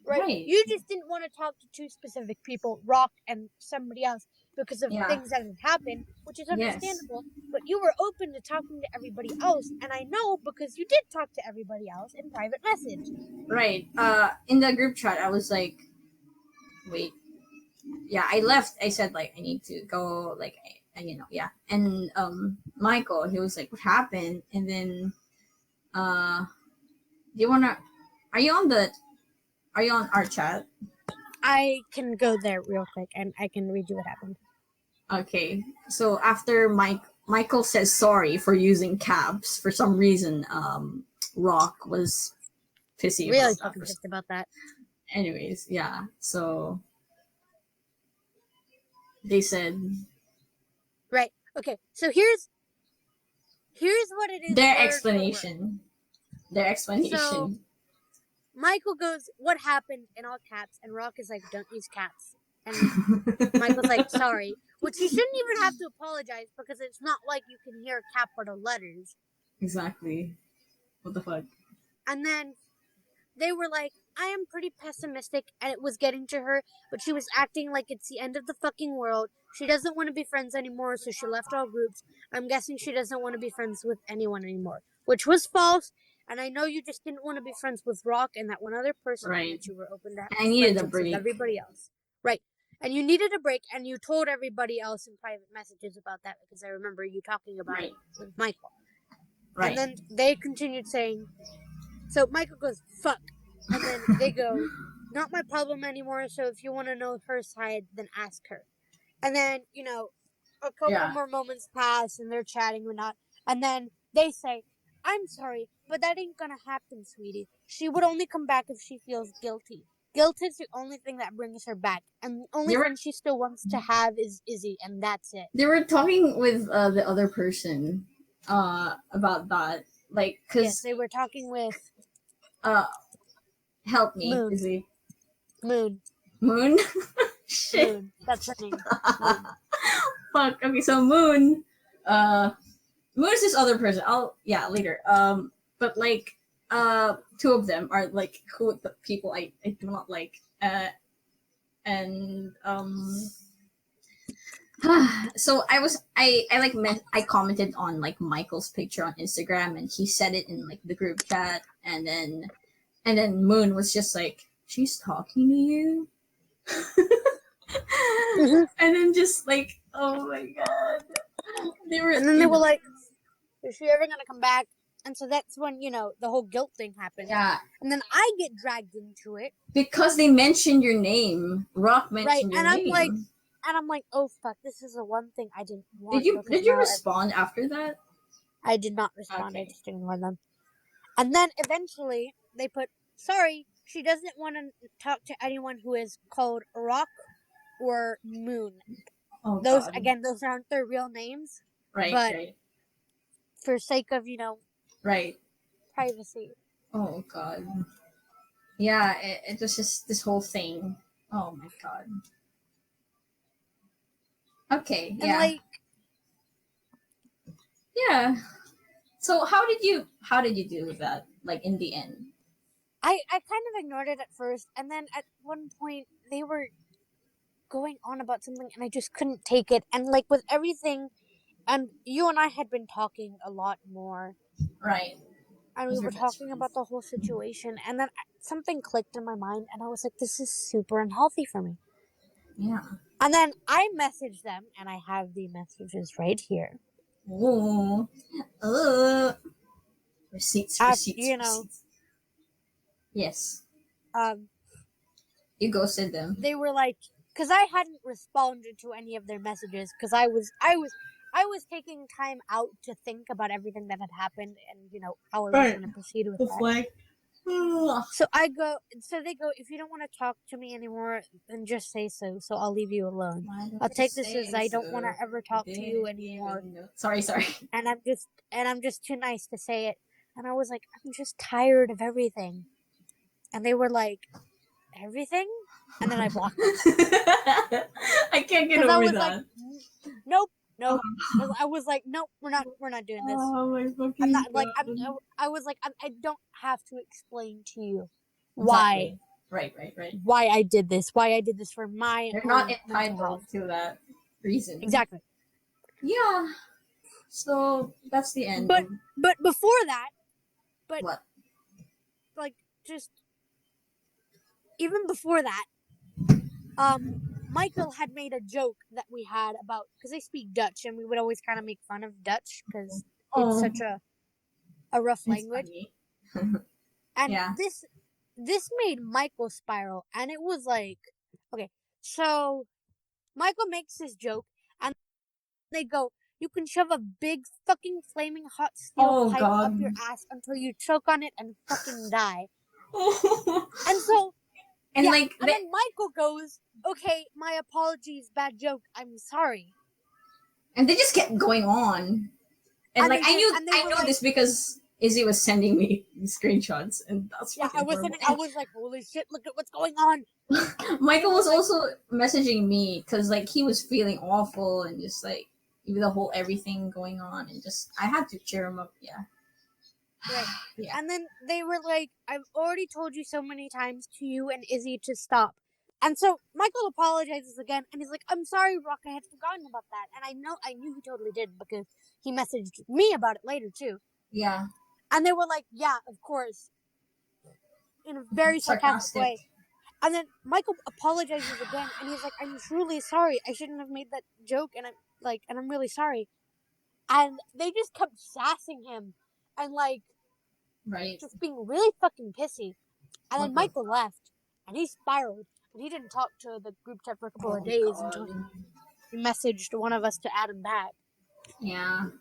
Right? Right. You just didn't want to talk to two specific people, Rock and somebody else, because of Yeah. things that had happened, which is Yes. understandable. But you were open to talking to everybody else, and I know because you did talk to everybody else in private message. Right. In the group chat, I was like, wait. Yeah, I left. I said like I need to go. Like, and yeah. And Michael, he was like, what happened? And then do you wanna? Are you on the? Are you on our chat? I can go there real quick and I can read you what happened. Okay. So after Michael says sorry for using caps for some reason, Rock was pissy Really about that. fucking pissed about that. Anyways, yeah. So they said Right. Okay. So here's what it is their word for word. explanation. Their So explanation. Michael goes, "What happened?" in all caps, and Rock is like, "Don't use caps." And Michael's like, "Sorry," which you shouldn't even have to apologize because it's not like you can hear capital letters. Exactly. What the fuck? And then they were like, "I am pretty pessimistic," and it was getting to her, but she was acting like it's the end of the fucking world. She doesn't want to be friends anymore, so she left all groups. I'm guessing she doesn't want to be friends with anyone anymore, which was false. And I know you just didn't want to be friends with Rock and that one other person, and Right. that you were open to I needed a friendships with break. everybody else. Right. And you needed a break, and you told everybody else in private messages about that because I remember you talking about Right. it with Michael. And Right. then they continued saying, so Michael goes, fuck. And then they go, not my problem anymore. So if you want to know her side, then ask her. And then, a couple Yeah. more moments pass and they're chatting or not. And then they say, I'm sorry, but that ain't gonna happen, sweetie. She would only come back if she feels guilty. Guilt is the only thing that brings her back, and the only They were thing she still wants to have is Izzy, and that's it. they were talking with the other person about that, like, Yes, cause they were talking with uh help me, Moon. Izzy. Moon. Moon. Shit. Moon. That's her name. Moon. Fuck. Okay, so Moon. Uh, Moon is this other person. I'll yeah later. But like two of them are like who the people I do not like. And so I commented on like Michael's picture on Instagram, and he said it in like the group chat, and then Moon was just like, she's talking to you. Mhm. And then just like, oh my god, they were And then they were like, is she ever gonna come back? And so that's when, the whole guilt thing happened. yeah, And then I get dragged into it. because they mentioned your name. Rock Right. mentioned your And name. I'm like, oh fuck, this is the one thing I didn't Did want, you because did you now respond after that? I did not respond. I Okay. just ignored them. And then eventually they put, sorry, she doesn't want to talk to anyone who is called Rock or Moon. Oh Those, god. again, those aren't their real names. Right, But right, for sake of, right. privacy. Oh god. Yeah, it was just this whole thing. Oh my god. Okay, And yeah. Yeah. So how did you deal with that? Like in the end? I kind of ignored it at first, and then at one point they were going on about something, and I just couldn't take it. And like with everything, and you and I had been talking a lot more, Right. and we Because were we're best talking about friends. the whole situation, and then something clicked in my mind, and I was like, this is super unhealthy for me. Yeah. And then I messaged them, and I have the messages right here. Ooh. Receipts, After, receipts, receipts. Yes. um, You ghosted them. they were like, because I hadn't responded to any of their messages, because I was taking time out to think about everything that had happened, and how I was Right. going to proceed with The that. flag. So they go, if you don't want to talk to me anymore, then just say so. So I'll leave you alone. Why don't I'll you take this as say I don't want to so? ever talk to you Didn't anymore, even know. Sorry, sorry. and I'm just too nice to say it. And I was like, I'm just tired of everything. And they were like, everything? And then I blocked them. I can't get Because I over was like, that. nope, Oh, nope. I was like, nope, we're not doing this. oh my I'm fucking not like god. I was like, I don't have to explain to you why Exactly. Right, right, right. I did this, for my You're not own mental entitled health. to that reason. Exactly. Yeah. So that's the end But of before that, but what? like just even before that, Michael had made a joke that we had about, because they speak Dutch, and we would always kind of make fun of Dutch because it's Oh, such a rough it's language. funny. And Yeah. this made Michael spiral, and it was like, okay, so Michael makes this joke, and they go, you can shove a big fucking flaming hot steel Oh pipe up god. your ass until you choke on it and fucking die. And so, And yeah, like and then Michael goes, okay, my apologies, bad joke, I'm sorry. and they just kept going on. And And like they did, and they I were knew like, this because Izzy was sending me screenshots, and that's yeah, fucking horrible. I was like, holy shit, look at what's going on. Michael was like, also messaging me because like he was feeling awful and just like even the whole everything going on, and just I had to cheer him up. Yeah. right. Yeah. And then they were like, I've already told you so many times to you and Izzy to stop. And so Michael apologizes again, and he's like, I'm sorry, Rock, I had forgotten about that. And I knew he totally did, because he messaged me about it later, too. Yeah. And they were like, yeah, of course, in a very sarcastic Sarcastic. way. And then Michael apologizes again, and he's like, I'm truly sorry. I shouldn't have made that joke, and I'm really sorry. And they just kept sassing him, and like, Right. just being really fucking pissy. And then What the Michael left, and he spiraled, and he didn't talk to the group chat for a couple oh of days until god. he messaged one of us to add him back. Yeah. And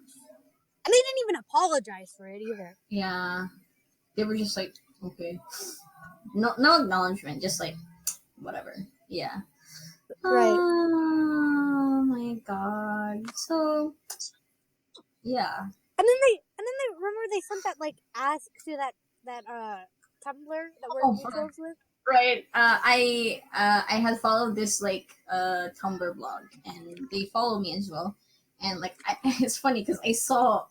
they didn't even apologize for it either. Yeah. They were just like, okay. no acknowledgement, just like whatever. Yeah. Right. Oh my god. So yeah. And then they remember they sent that like ask to that Tumblr that we're Oh mutuals with. right. I had followed this like Tumblr blog, and they follow me as well. And like it's funny because I saw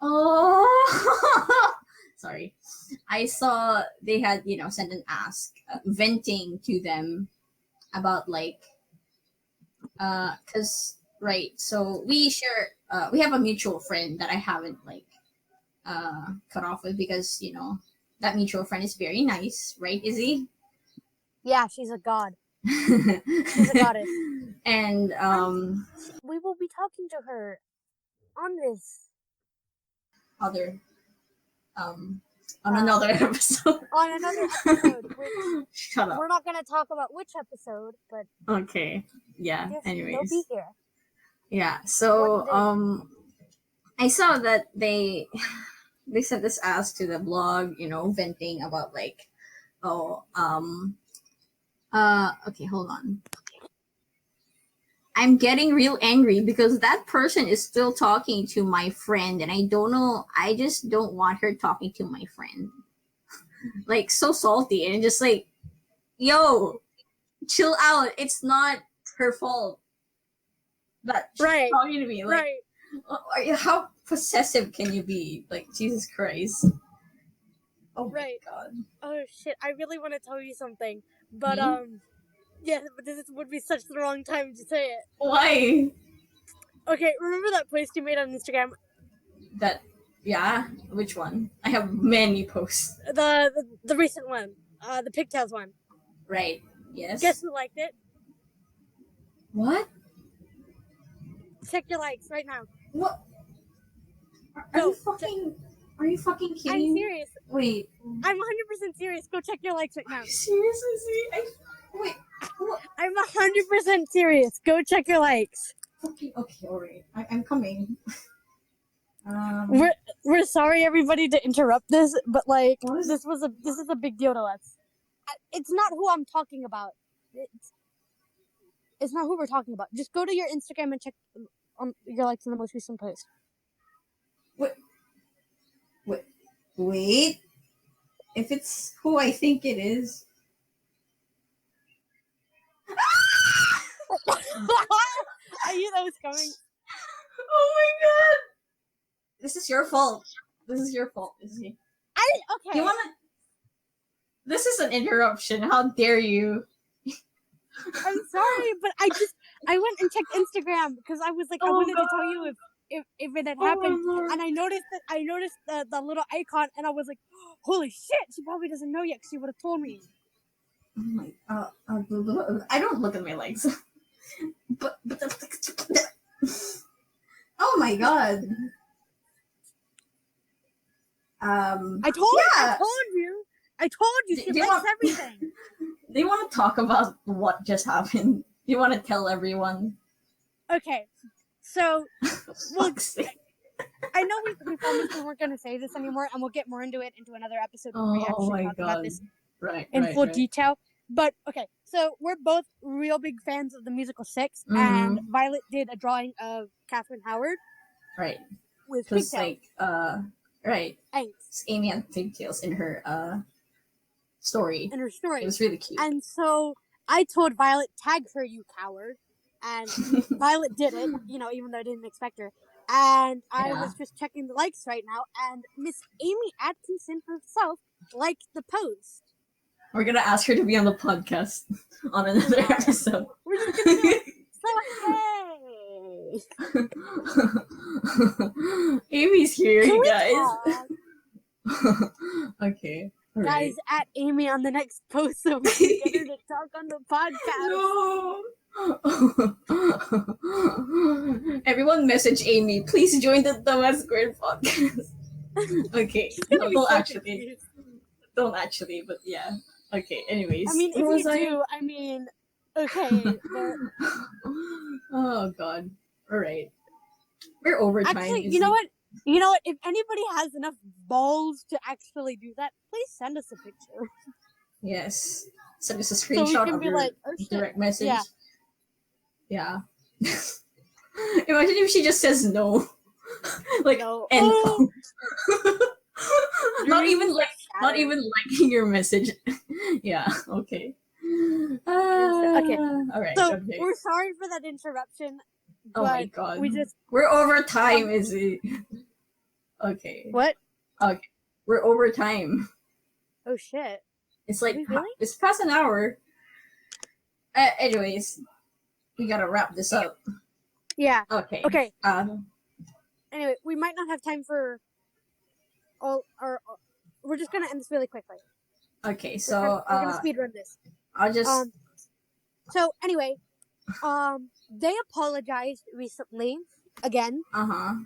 oh sorry, I saw they had sent an ask venting to them about like because right, so we have a mutual friend that I haven't like cut off with because that mutual friend is very nice, right, Izzy? Yeah, she's a god. She's a goddess. And We will be talking to her on this other on another episode. on another episode. Which Shut up. we're not going to talk about which episode, but Okay. Yeah. they'll Anyways. be here. Yeah. So One day. I saw that they sent this ask to the blog, venting about like, okay, hold on. I'm getting real angry because that person is still talking to my friend, and I don't know. I just don't want her talking to my friend. Like so salty, and just like, yo, chill out. It's not her fault that she's Right. talking to me. Like, Right. how possessive can you be? Like, Jesus Christ. Oh Right. my god. Oh shit! I really want to tell you something, but Hmm? yeah, but this would be such the wrong time to say it. Why? Okay, remember that post you made on Instagram? That, yeah? Which one? I have many posts. The recent one, the pigtails one. Right. Yes. Guess who liked it? What? Check your likes right now. What? Are you fucking? Are you fucking kidding? I'm me? serious. Wait. I'm 100% serious. Go check your likes right now. Seriously? Wait. What? I'm 100% serious. Go check your likes. Okay. Alright. I'm coming. We're sorry everybody to interrupt this, but like this is a big deal to us. It's not who I'm talking about. It's not who we're talking about. Just go to your Instagram and check your likes on the most recent post. Wait. If it's who I think it is. I knew that was coming. Oh my god! This is your fault. Izzy. Okay. You wanna? This is an interruption. How dare you? I'm sorry, but I went and checked Instagram because I was like I wanted to tell you if it had happened, and I noticed the little icon, and I was like, holy shit, she probably doesn't know yet because she would have told me. Oh my, I don't look at my legs. but oh my god. I told you she likes everything. Do you want to talk about what just happened? Do you want to tell everyone? Okay, so I know we promised we weren't going to say this anymore, and we'll get more into another episode when we actually talk about this in full detail. But okay, so we're both real big fans of the musical Six, and Violet did a drawing of Catherine Howard, right? With pigtails. Like right. Thanks. Amy had pigtails in her story. In her story, it was really cute. And so I told Violet, "Tag her, you coward," and Violet did it. Even though I didn't expect her. And I was just checking the likes right now, and Miss Amy Atkinson herself liked the post. We're gonna ask her to be on the podcast on another episode. We're just gonna do it. So hey, Amy's here, you guys. Okay. Right. Guys, at Amy on the next post so we can get her to talk on the podcast. No. Everyone message Amy. Please join the West Grade podcast. Okay. Don't actually, but yeah. Okay, anyways. I mean, if you do, I mean, okay. But... Oh, God. All right. We're overtime. Actually, you know what? If anybody has enough balls to actually do that, please send us a picture. Yes. Send us a So we screenshot can of be your like, oh shit. direct message. Yeah. Yeah. Imagine if she just says no. Like No. and Oh, not even dreams like are not shattered. even liking your message. Yeah, okay. Okay. All right, So okay. we're sorry for that interruption, Oh my but god. we just We're over time, um is it? Okay. what? Okay. We're over time. Oh shit. It's Are like we really? it's past an hour. Anyways, we gotta wrap this up. Yeah. Okay. Okay. Um. Anyway, we might not have time for all our. We're just gonna end this really quickly. Okay. We're gonna speed run this. I'll just. So anyway, they apologized recently again, and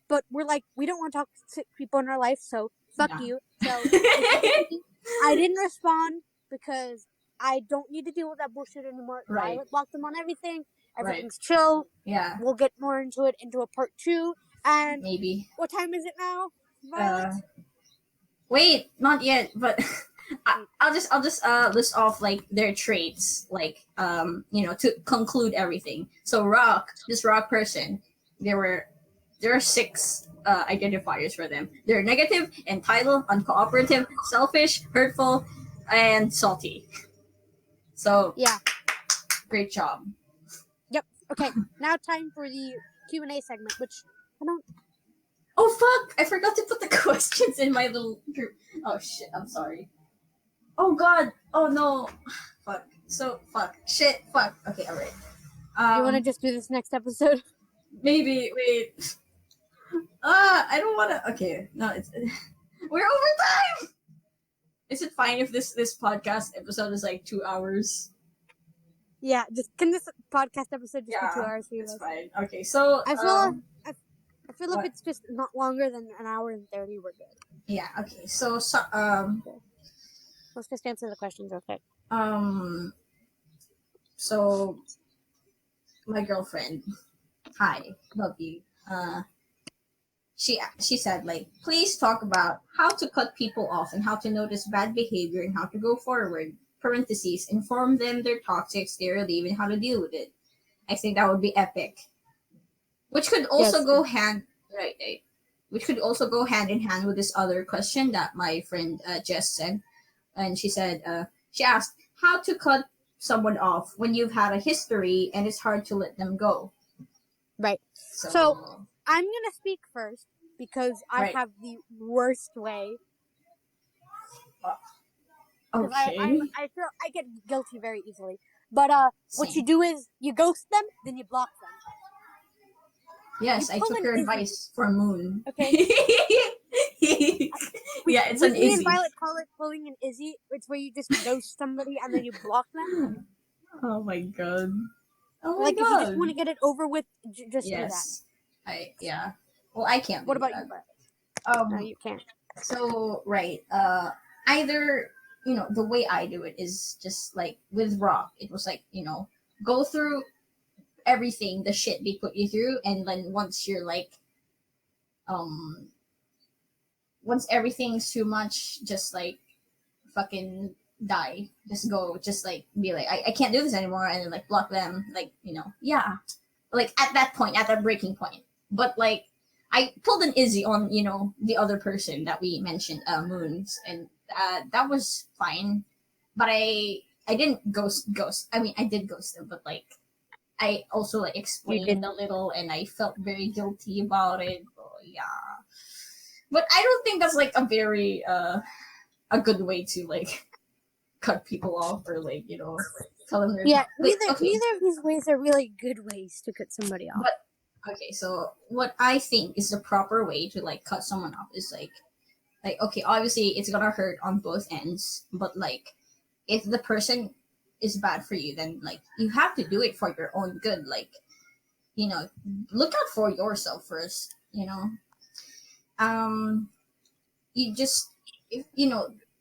but we're like, we don't want toxic people in our life, so fuck Yeah. you. So they said to me, I didn't respond because I don't need to deal with that bullshit anymore. Right. Violet blocked them on everything. Everything's Right. chill. Yeah. We'll get more into it into a part 2. And Maybe. what time is it now, Violet? Wait, not yet. But I'll just list off like their traits, like to conclude everything. So this rock person, there are 6 identifiers for them. They're negative, entitled, uncooperative, selfish, hurtful, and salty. So Yeah. great job. Yep. Okay. Now time for the Q&A segment, which I don't. Oh fuck! I forgot to put the questions in my little group. Oh shit! I'm sorry. Oh god! Oh no! Fuck. So fuck. Shit. Fuck. Okay. All right. You want to just do this next episode? Maybe. Wait. I don't want to. Okay. No. It's we're over time. Is it fine if this podcast episode is like 2 hours? Yeah. Can this podcast episode just be 2 hours for you? It's fine. Okay. So I feel if it's just not longer than an hour and 30, we're good. Yeah. Okay. Let's just answer the questions real quick. So my girlfriend, hi, love you. She said like, please talk about how to cut people off and how to notice bad behavior and how to go forward. Parentheses, inform them they're toxic, stay or leave, and how to deal with it. I think that would be epic. Which could also go hand right. Which could also go hand in hand with this other question that my friend Jess said, and she said she asked how to cut someone off when you've had a history and it's hard to let them go. Right. So I'm gonna speak first because I have the worst way. Okay. I feel I get guilty very easily. But what you do is you ghost them, then you block them. Yes, I took your advice for Moon. Okay. Yeah, it's an Izzy. Me and Violet call it pulling an Izzy. It's where you just ghost somebody and then you block them. Oh my god. Oh my god. If you just want to get it over with, just do that. Well, I can't. What about you, Violet? No, you can't. So either the way I do it is just like with Rock. It was like go through everything, the shit they put you through, and then once you're like once everything's too much, just like fucking die. Just go, just like be like, I can't do this anymore, and then like block them, like like at that point, at that breaking point. But like I pulled an Izzy on the other person that we mentioned, Moons, and that was fine. But I didn't ghost. I mean, I did ghost them, but like I also like explained a little, and I felt very guilty about it. Oh, yeah, but I don't think that's like a very a good way to like cut people off or like tell them they're neither of these ways are really good ways to cut somebody off. But okay, so what I think is the proper way to like cut someone off is like okay, obviously it's gonna hurt on both ends, but like if the person is bad for you, then like you have to do it for your own good. Like look out for yourself first. You just if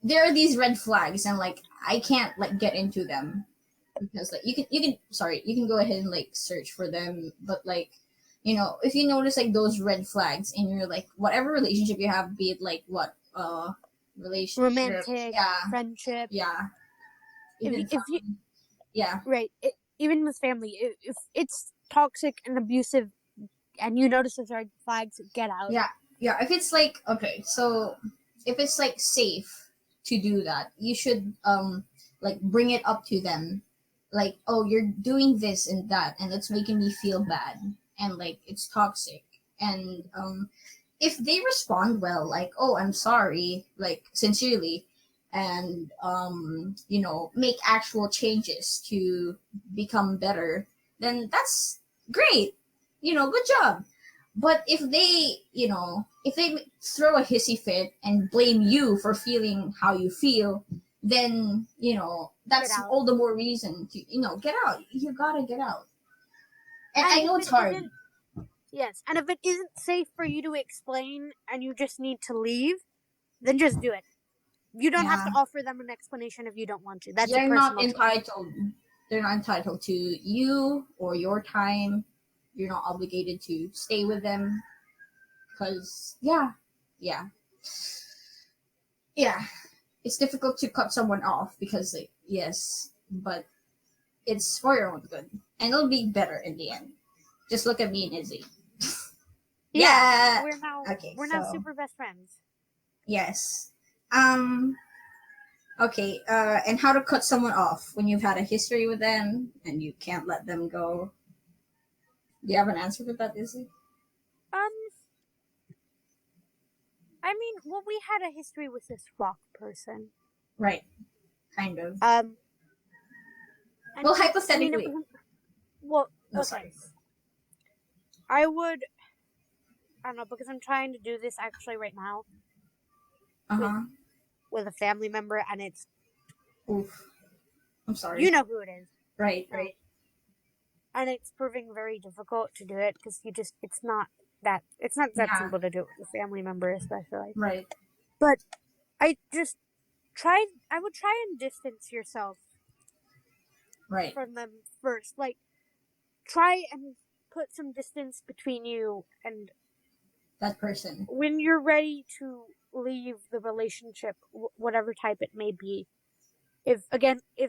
there are these red flags, and like I can't like get into them because like you can go ahead and like search for them, but like if you notice like those red flags in your like whatever relationship you have, be it like relationship. romantic, Yeah, friendship. yeah, even If you family. Yeah, right, even with family, if it's toxic and abusive, and you notice those red flags, get out. yeah, yeah. If it's like okay, so if it's like safe to do that, you should like bring it up to them, like oh you're doing this and that, and it's making me feel bad, and like it's toxic, and if they respond well, like oh I'm sorry, like sincerely, and make actual changes to become better, then that's great, good job. But if they throw a hissy fit and blame you for feeling how you feel, then Get that's out. all the more reason to get out. You gotta get out. And And I if know it's it hard. isn't, yes, and if it isn't safe for you to explain and you just need to leave, then just do it. You don't have Yeah, to offer them an explanation if you don't want to. That's a they're not personal choice. entitled. They're not entitled to you or your time. You're not obligated to stay with them because yeah, yeah. It's difficult to cut someone off because like yes, but it's for your own good, and it'll be better in the end. Just look at me and Izzy. Yeah, Yeah. we're now Okay. we're now So super best friends. yes. Um. Okay. And how to cut someone off when you've had a history with them and you can't let them go. Do you have an answer for that, Izzy? Um, I mean, well, we had a history with this rock person. Right. Kind of. Um, and Well, I mean, it hypothetically. wasn't. Well, No, okay. sorry. I would. I don't know because I'm trying to do this actually right now Uh with huh. with a family member, and it's Oof. I'm you sorry. know who it is. Right. Um, Right. and it's proving very difficult to do it because it's not that Yeah. simple to do it with a family member, especially. Right. But I just I would try and distance yourself Right. from them first. Like, try and put some distance between you, and That person. when you're ready to leave the relationship, whatever type it may be, if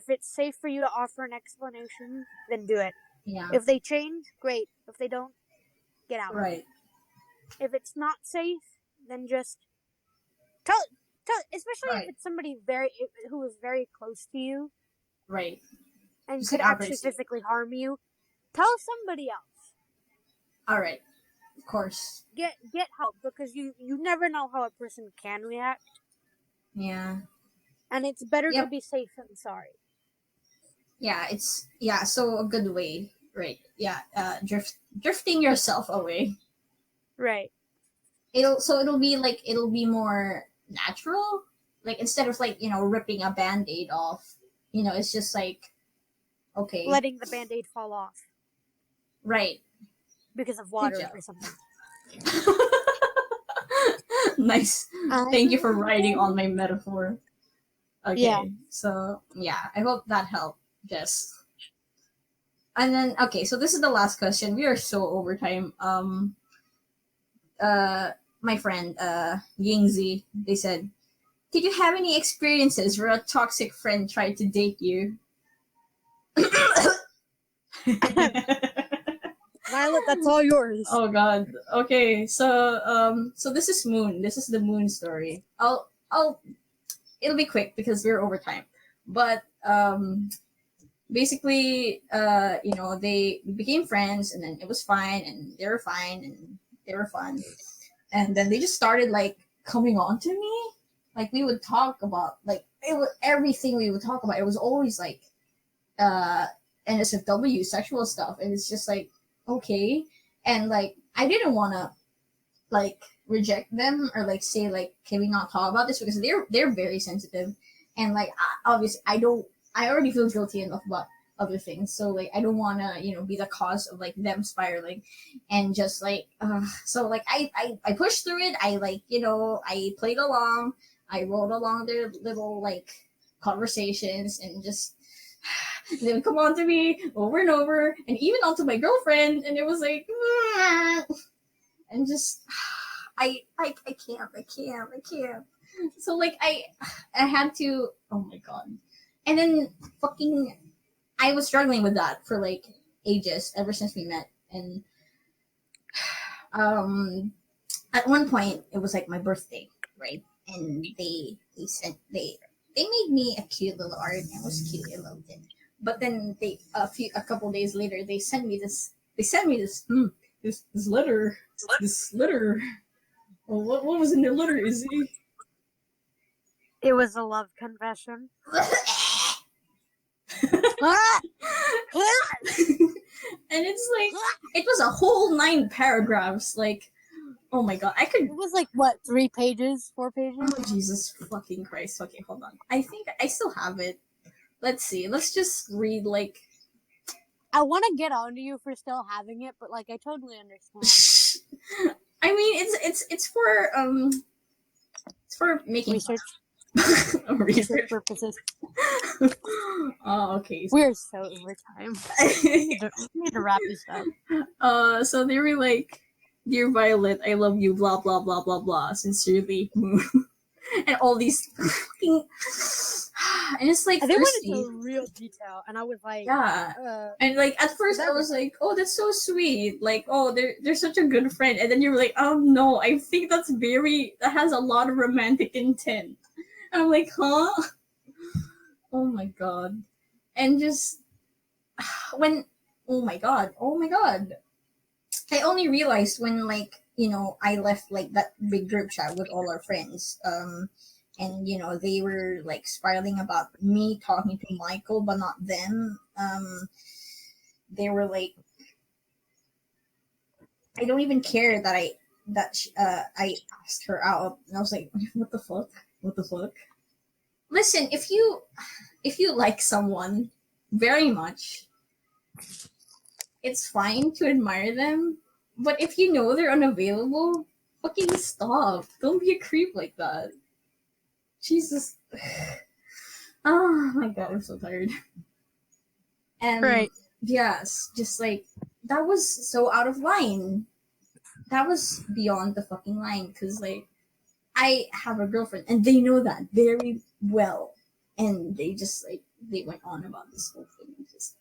it's safe for you to offer an explanation, then do it. Yeah. If they change, great. If they don't, get out. Right. If it's not safe, then just tell especially if Right. it's somebody very who is very close to you Right. and Just could like outright actually say. physically harm you. Tell somebody else. All right. Of course. Get help because you never know how a person can react, Yeah. and it's better to Yep. be safe than sorry. Yeah. It's yeah. So a good way. Right. Yeah. Drifting yourself away. Right. It'll be more natural. Like instead of like ripping a band-aid off. It's just like okay. Letting the band-aid fall off Right. because of Good water job. or something. Nice. I Thank you for know. writing on my metaphor. Yeah. Okay. So yeah, I hope that helped, Jess. And then okay, so this is the last question. We are so over time. Uh, my friend Yingzi, they said, did you have any experiences where a toxic friend tried to date you? Violet, that's all yours. Oh God. Okay, so this is Moon. This is the Moon story. It'll be quick because we're over time. But basically, they became friends, and then it was fine, and they were fine, and they were fun, and then they just started like coming on to me. Like we would talk about like it was everything we would talk about. It was always like uh NSFW sexual stuff, and it's just like okay, and like I didn't want to like reject them or like say like can we not talk about this because they're very sensitive, and like obviously I already feel guilty enough about other things, so like I don't want to be the cause of like them spiraling, and just like so like I pushed through it. I like I played along, I rolled along their little like conversations, and just they would come on to me over and over, and even onto my girlfriend, and it was like and just I can't. So like I had to. Oh my god. And then fucking I was struggling with that for like ages ever since we met. And um at one point it was like my birthday, right? And they made me a cute little art. It was cute. I loved it. But then a couple days later they sent me this letter. This letter. Well, what was in the letter, Izzy? It was a love confession. Ah! And it's like it was a whole 9 paragraphs. Like, oh my god, I could. It was like what, 3 pages, 4 pages? Oh Jesus fucking Christ! Okay, hold on. I think I still have it. Let's see. Let's just read like. I want to get on to you for still having it, but like I totally understand. I mean, it's for making Research research. purposes. Oh, okay. We're so over time. We need to wrap this up. So they were like, "Dear Violet, I love you." Blah blah blah blah blah. Sincerely, Moon. And all these fucking. And it's like they went thirsty. into real detail, and I was like, Yeah. And like at first I was like, "Oh, that's so sweet." Like, "Oh, they're such a good friend." And then you were like, "Oh no, I think that has a lot of romantic intent." And I'm like, "Huh?" Oh my god. And just when oh my god. I only realized when like, I left like that big group chat with all our friends. And they were like spiraling about me talking to Michael but not them. They were like, I don't even care that I asked her out, and I was like, what the fuck. Listen, if you like someone very much, it's fine to admire them, but if you know they're unavailable, fucking stop. Don't be a creep like that. Jesus. Oh my god, I'm so tired. And right. yes, just like that was so out of line. That was beyond the fucking line, because like I have a girlfriend and they know that very well, and they just like they went on about this whole thing. Just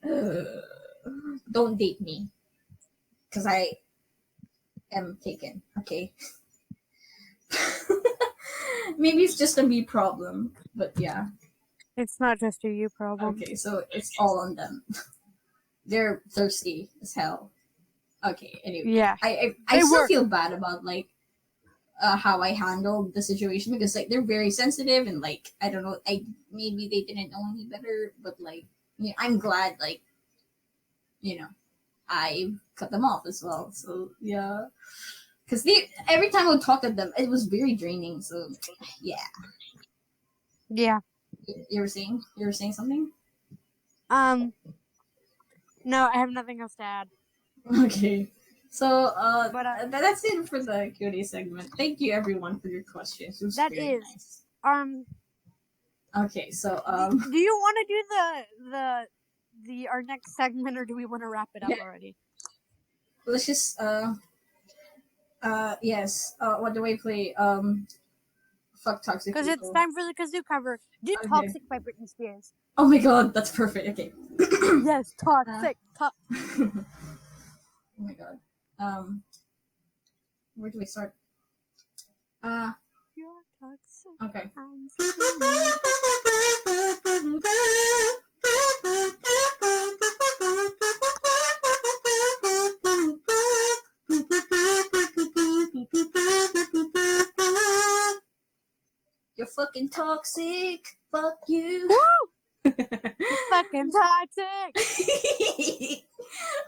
don't date me, because I am taken. Okay. Maybe it's just a me problem, but yeah. It's not just a you problem. Okay, so it's all on them. They're thirsty as hell. Okay, anyway. Yeah. I still feel bad about like how I handled the situation, because like they're very sensitive, and like I don't know, maybe they didn't know any better, but like I'm glad like I cut them off as well. So yeah, because every time I would talk to them, it was very draining. So yeah. Yeah. You were saying something? No, I have nothing else to add. Okay. So But that's it for the Q&A segment. Thank you everyone for your questions. It was very nice. Okay, so do you want to do the our next segment, or do we want to wrap it up already? Let's just yes. What do I play? Fuck toxic. Because it's time for the kazoo cover. Do Okay. Toxic by Britney Spears. Oh my god, that's perfect. Okay. Yes, toxic. Oh my god. Where do we start? You're toxic. Okay. You're fucking toxic. Fuck you. Woo! You're fucking toxic.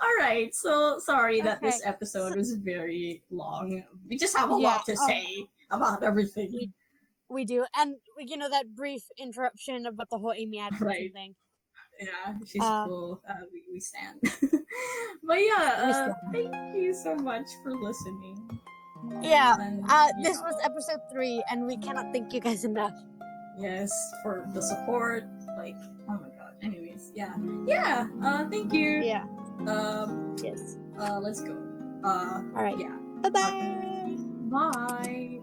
All right. So sorry that this episode was very long. We just have a lot to say about everything. We do, and that brief interruption about the whole Amy Adams thing. Yeah, she's cool. We stand. But yeah, thank you so much for listening. Yeah, this was episode 3, and we cannot thank you guys enough. Yes, for the support. Like, oh my god. Anyways, yeah. Thank you. Yeah. Yes. Let's go. All right. Yeah. Bye-bye. Bye.